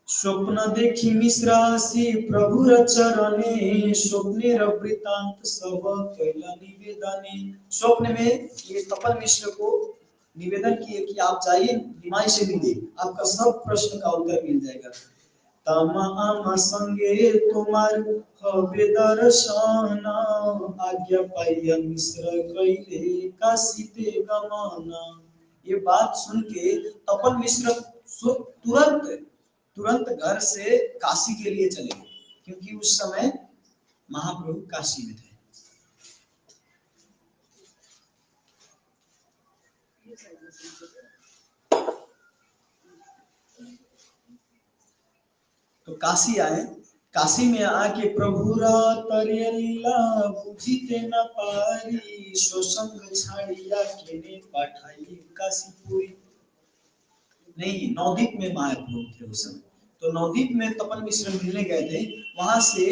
स्वप्न देखी मिश्रासी प्रभु चरणे स्वप्ने वृतांत सब कैला निवेदने। स्वप्न में ये तपन मिश्र को निवेदन किए कि आप जाइए निमाई से मिलिए, आपका सब प्रश्न का उत्तर मिल जाएगा। तमाम संगे तुम्हार हवे दर्शन आज्ञा पाइया मिश्र कैले काशी ते गमना। ये बात सुन के तपन मिश्र तुरंत तुरंत घर से काशी के लिए चले गए, क्योंकि उस समय महाप्रभु काशी में थे। तो काशी आए, काशी में आके प्रभुरा तरे लीला बुझिते न पारी सो संग छाड़िया केने पाठाई काशीपुरी। नहीं, नवदीप में महाप्रभु थे उस समय, तो नवदीप में तपन मिश्र मिलने गए थे। वहां से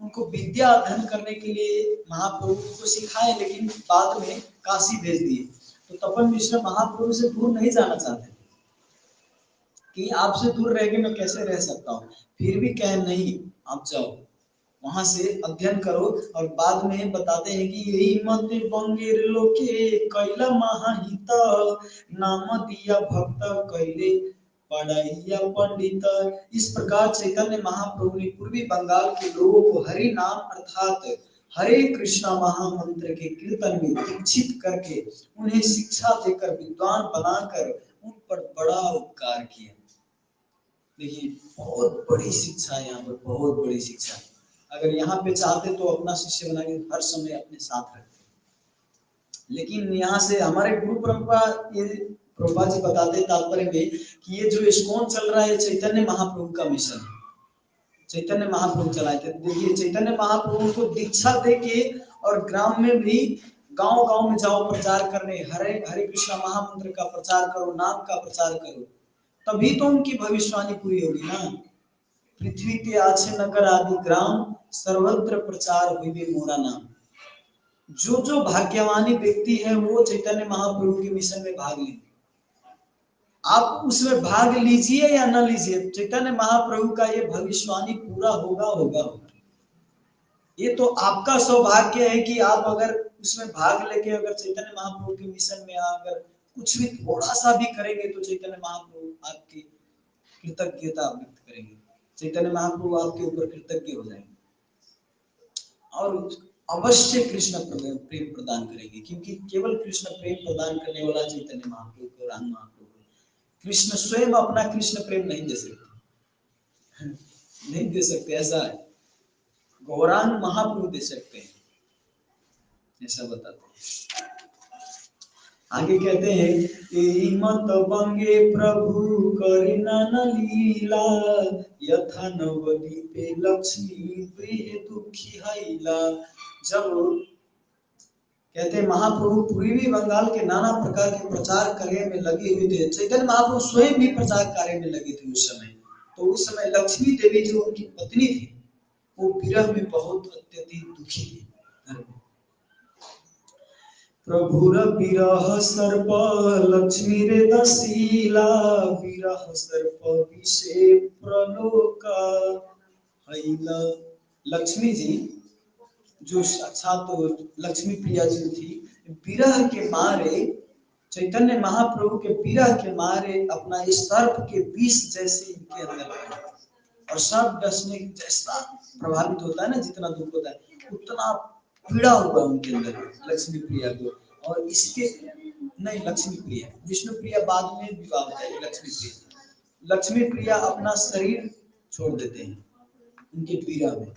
उनको विद्या अध्ययन करने के लिए महाप्रभु को सिखाए, लेकिन बाद में काशी भेज दिए। तो तपन मिश्र महाप्रभु से दूर नहीं जाना चाहते कि आपसे दूर रह के मैं कैसे रह सकता हूँ, फिर भी कहे नहीं आप जाओ, वहां से अध्ययन करो। और बाद में बताते हैं कि यही मत बंगेर लोके कैला महाहित नाम दिया भक्त कैले पढ़ाइया पंडित। इस प्रकार चैतन्य महाप्रभु ने पूर्वी बंगाल के लोगों को हरि नाम अर्थात हरे कृष्णा महामंत्र के कीर्तन में दीक्षित करके उन्हें शिक्षा देकर विद्वान बनाकर उन पर बड़ा उपकार किया। देखिए, बहुत बड़ी शिक्षा है यहाँ पर, बहुत बड़ी शिक्षा। अगर यहाँ पे चाहते तो अपना शिष्य बना के हर समय अपने साथ रखते, लेकिन यहाँ से हमारे गुरु परंपरा, ये प्रभुपा जी बताते तात्पर्य में कि ये जो इस्कॉन चल रहा है चैतन्य महाप्रभु का मिशन है, चैतन्य महाप्रभु चलाए थे। देखिए, चैतन्य महाप्रभु को दीक्षा दे के और ग्राम में भी गांव गांव में जाओ प्रचार करने, हरे हरे कृष्णा महामंत्र का प्रचार करो, नाम का प्रचार करो, तभी तो उनकी भविष्यवाणी पूरी होगी ना। पृथ्वी के आछे नगर आदि ग्राम सर्वत्र प्रचार हुई मोरा नाम। जो जो भाग्यवानी व्यक्ति है वो चैतन्य महाप्रभु के मिशन में भाग लेंगे। आप उसमें भाग लीजिए या न लीजिए, चैतन्य महाप्रभु का ये भविष्यवाणी पूरा होगा होगा होगा। ये तो आपका सौभाग्य है कि आप अगर उसमें भाग लेके अगर चैतन्य महाप्रभु के मिशन में अगर कुछ भी थोड़ा सा भी करेंगे तो चैतन्य महाप्रभु आपकी कृतज्ञता व्यक्त करेंगे, चैतन्य महाप्रभु आपके ऊपर कृतज्ञ हो जाएंगे और अवश्य कृष्ण प्रेम प्रदान करेंगे, क्योंकि केवल कृष्ण प्रेम प्रदान करने वाला चैतन्य महाप्रभु गौरांग महाप्रभु। कृष्ण स्वयं अपना कृष्ण प्रेम नहीं दे सकते, नहीं दे सकते, ऐसा है। गौरांग महाप्रभु दे सकते हैं, ऐसा बताते हैं। आगे कहते हैं, मत बंगे प्रभु करिना न लीला यथा नवदीपे लक्ष्मी प्रिय दुखी हैला। जब कहते हैं महाप्रभु पूर्वी बंगाल के नाना प्रकार के प्रचार कार्य में लगे हुए थे, चैतन्य महाप्रभु स्वयं भी प्रचार कार्य में लगे थे उस समय। तो उस समय लक्ष्मी देवी जो उनकी पत्नी थी वो विरह में बहुत अत्यधिक दुखी थी। प्रभुर विरह सर्प लक्ष्मी रे दशीला विरह सर्प विषे प्रलोका हैला। लक्ष्मी जी जो साक्षात लक्ष्मी प्रिया जी थी, विरह के मारे, चैतन्य महाप्रभु के विरह के मारे अपना इस सर्प के विष जैसे इनके अंदर है। और सर्प डसने जैसा प्रभावित होता है ना, जितना दुख होता है उतना पीड़ा हुआ उनके अंदर लक्ष्मी प्रिया को। और इसके नहीं, लक्ष्मी प्रिया, विष्णु प्रिया बाद में विवाह होता है। लक्ष्मी प्रिया अपना शरीर छोड़ देते हैं उनके पीड़ा में,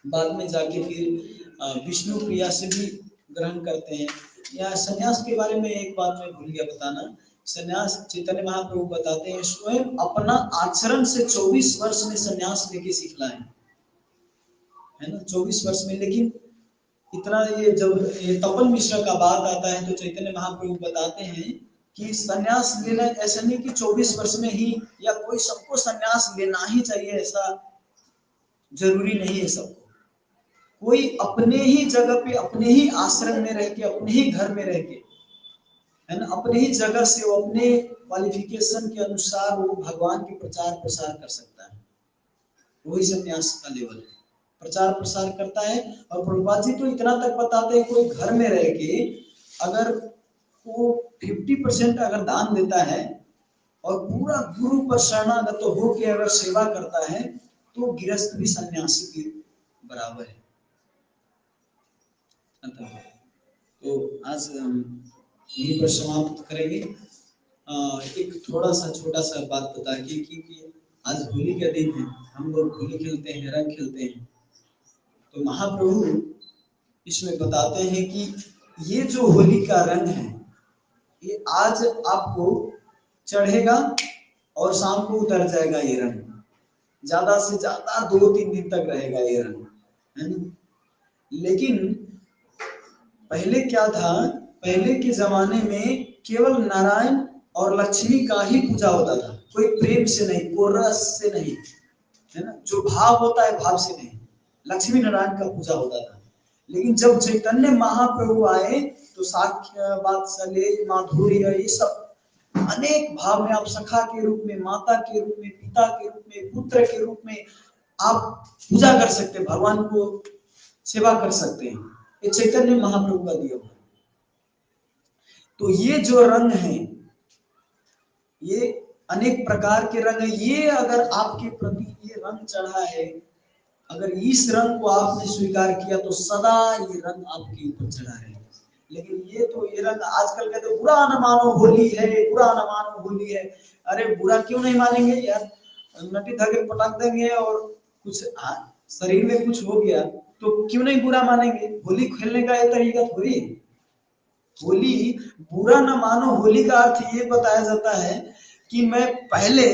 बाद में जाके फिर विष्णु प्रिया से भी ग्रहण करते हैं। या संन्यास के बारे में एक बात मैं भूल गया बताना, संन्यास चैतन्य महाप्रभु बताते हैं स्वयं अपना आचरण से 24 वर्ष में संन्यास लेके सिखलाए, है ना, 24 वर्ष में। लेकिन इतना ये जब ये तपन मिश्र का बात आता है तो चैतन्य महाप्रभु बताते हैं कि संन्यास लेना ऐसा नहीं कि 24 वर्ष में ही, या कोई सबको संन्यास लेना ही चाहिए ऐसा जरूरी नहीं है सबको। कोई अपने ही जगह पे, अपने ही आश्रम में रह के, अपने ही घर में रह के, है ना, अपने ही जगह से वो अपने क्वालिफिकेशन के अनुसार वो भगवान के प्रचार प्रसार कर सकता है। वही संन्यास का लेवल है, प्रचार प्रसार करता है। और प्रभुपाद जी तो इतना तक बताते हैं, कोई घर में रह के अगर वो 50% अगर दान देता है और पूरा गुरु पर शरणागत होके अगर सेवा करता है तो गृहस्थ भी सन्यासी के बराबर है। तो आज यहीं पर समाप्त करेंगे। एक थोड़ा सा छोटा सा बात बता के कि आज होली का दिन है, हम लोग होली खेलते हैं, रंग खेलते हैं। तो महाप्रभु इसमें बताते हैं कि ये जो होली का रंग है ये आज आपको चढ़ेगा और शाम को उतर जाएगा। ये रंग ज्यादा से ज्यादा 2-3 दिन तक रहेगा ये रंग, है ना। लेकिन पहले क्या था, पहले के जमाने में केवल नारायण और लक्ष्मी का ही पूजा होता था, कोई प्रेम से नहीं, कोई रस से नहीं, है ना, जो भाव होता है भाव से नहीं, लक्ष्मी नारायण का पूजा होता था। लेकिन जब चैतन्य महाप्रभु आए तो साख्य, वात्सल्य, माधुर्य, ये सब अनेक भाव में आप सखा के रूप में, माता के रूप में, पिता के रूप में, पुत्र के रूप में आप पूजा कर सकते हैं, भगवान को सेवा कर सकते हैं। ये चैतन्य महाप्रभु का दिया हुआ। तो ये जो रंग है, ये अनेक प्रकार के रंग है। ये अगर आपके प्रति ये रंग चढ़ा है, अगर इस रंग को आपने स्वीकार किया तो सदा ये रंग आपके ऊपर चढ़ा रहेगा। लेकिन ये रंग आजकल कहते तो बुरा न मानो होली है, बुरा न मानो होली है। अरे बुरा क्यों नहीं मानेंगे यार, नटी धागे पटाख देंगे और कुछ शरीर में कुछ हो गया तो क्यों नहीं बुरा मानेंगे। होली खेलने का एक तरीका थोड़ी है। होली बुरा न मानो, होली का अर्थ ये बताया जाता है कि मैं पहले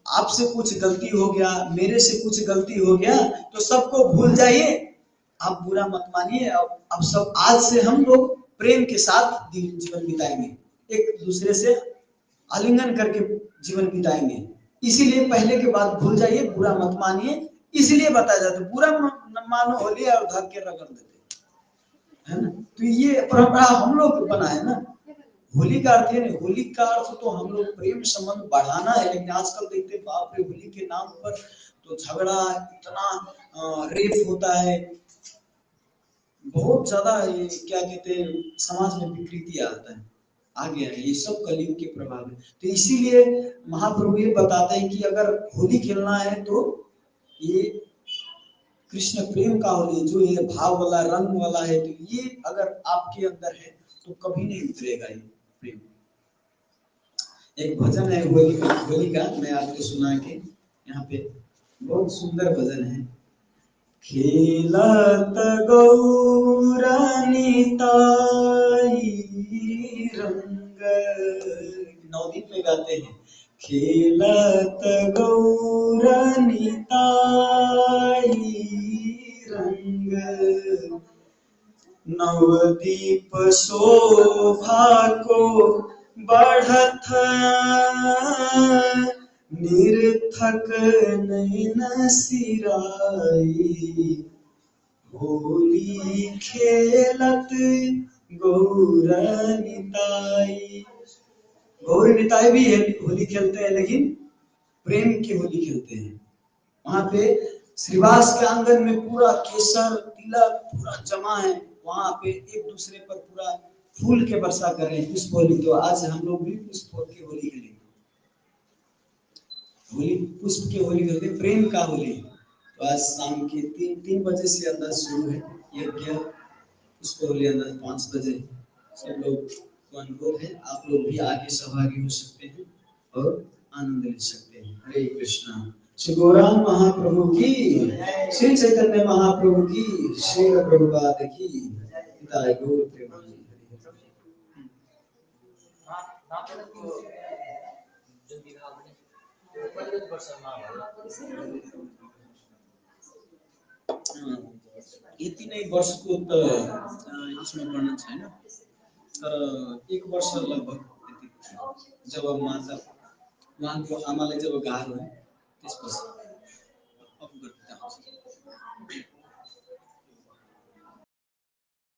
आपसे कुछ गलती हो गया, मेरे से कुछ गलती हो गया तो सबको भूल जाइए, आप बुरा मत मानिए। अब सब आज से हम लोग प्रेम के साथ जीवन बिताएंगे, एक दूसरे से आलिंगन करके जीवन बिताएंगे। इसीलिए पहले के बात भूल जाइए, बुरा मत मानिए, इसलिए बताया जाता है। बुरा न मानो होली और धक के रगड़ देते, है ना। तो ये परंपरा हम लोग बनाए ना। होली का अर्थ है नहीं, होली का अर्थ तो हम लोग प्रेम संबंध बढ़ाना है। लेकिन आजकल देखते बाप रे, होली के नाम पर तो झगड़ा, इतना रेप होता है, बहुत ज्यादा ये क्या कहते हैं, समाज में विकृति आता है, आ गया है। ये सब कलयुग के प्रभाव है। तो इसीलिए महाप्रभु ये बताते हैं कि अगर होली खेलना है तो ये कृष्ण प्रेम का होली, जो ये भाव वाला रंग वाला है, तो ये अगर आपके अंदर है तो कभी नहीं उतरेगा ये प्रेम। एक भजन है होली का, मैं आपको सुना के यहाँ पे, बहुत सुंदर भजन है। खेलत गौरानी ताई रंग, 9 दिन में गाते हैं। खेलत गौरानी ताई रंग, नवदीप शोभा को बढ़त, निरथक नैन सिराई, होली खेलत गौरनिताई। गौरनिताई भी होली खेलते हैं, लेकिन प्रेम की होली खेलते हैं। वहां पे श्रीवास के आंगन में पूरा केसर तिलक पूरा जमा है, वहां पे एक दूसरे पर पूरा फूल के वर्षा कर रहे हैं, पुष्प होली। तो आज हम लोग भी पुष्प की होली खेलेंगे, होली पुष्प की होली खेलते हैं, प्रेम का होली। तो आज शाम के 3 बजे से अंदाज शुरू है यज्ञ, पुष्प होली अंदाज 5 बजे। सब लोग को अनुरोध है, आप लोग भी आगे सहभागी हो सकते हैं और आनंद ले सकते हैं। हरे कृष्णा। श्री गौरांग महाप्रभु की, श्री चैतन्य महाप्रभु की, श्री प्रभुपाद की। पिता गौर प्रेमानंद। यति नै वर्षको त यसमा वर्णन छैन, तर 1 वर्ष लगभग यति। जब माता उहाँको आमालाई जब गाह्रो है त्यसपछि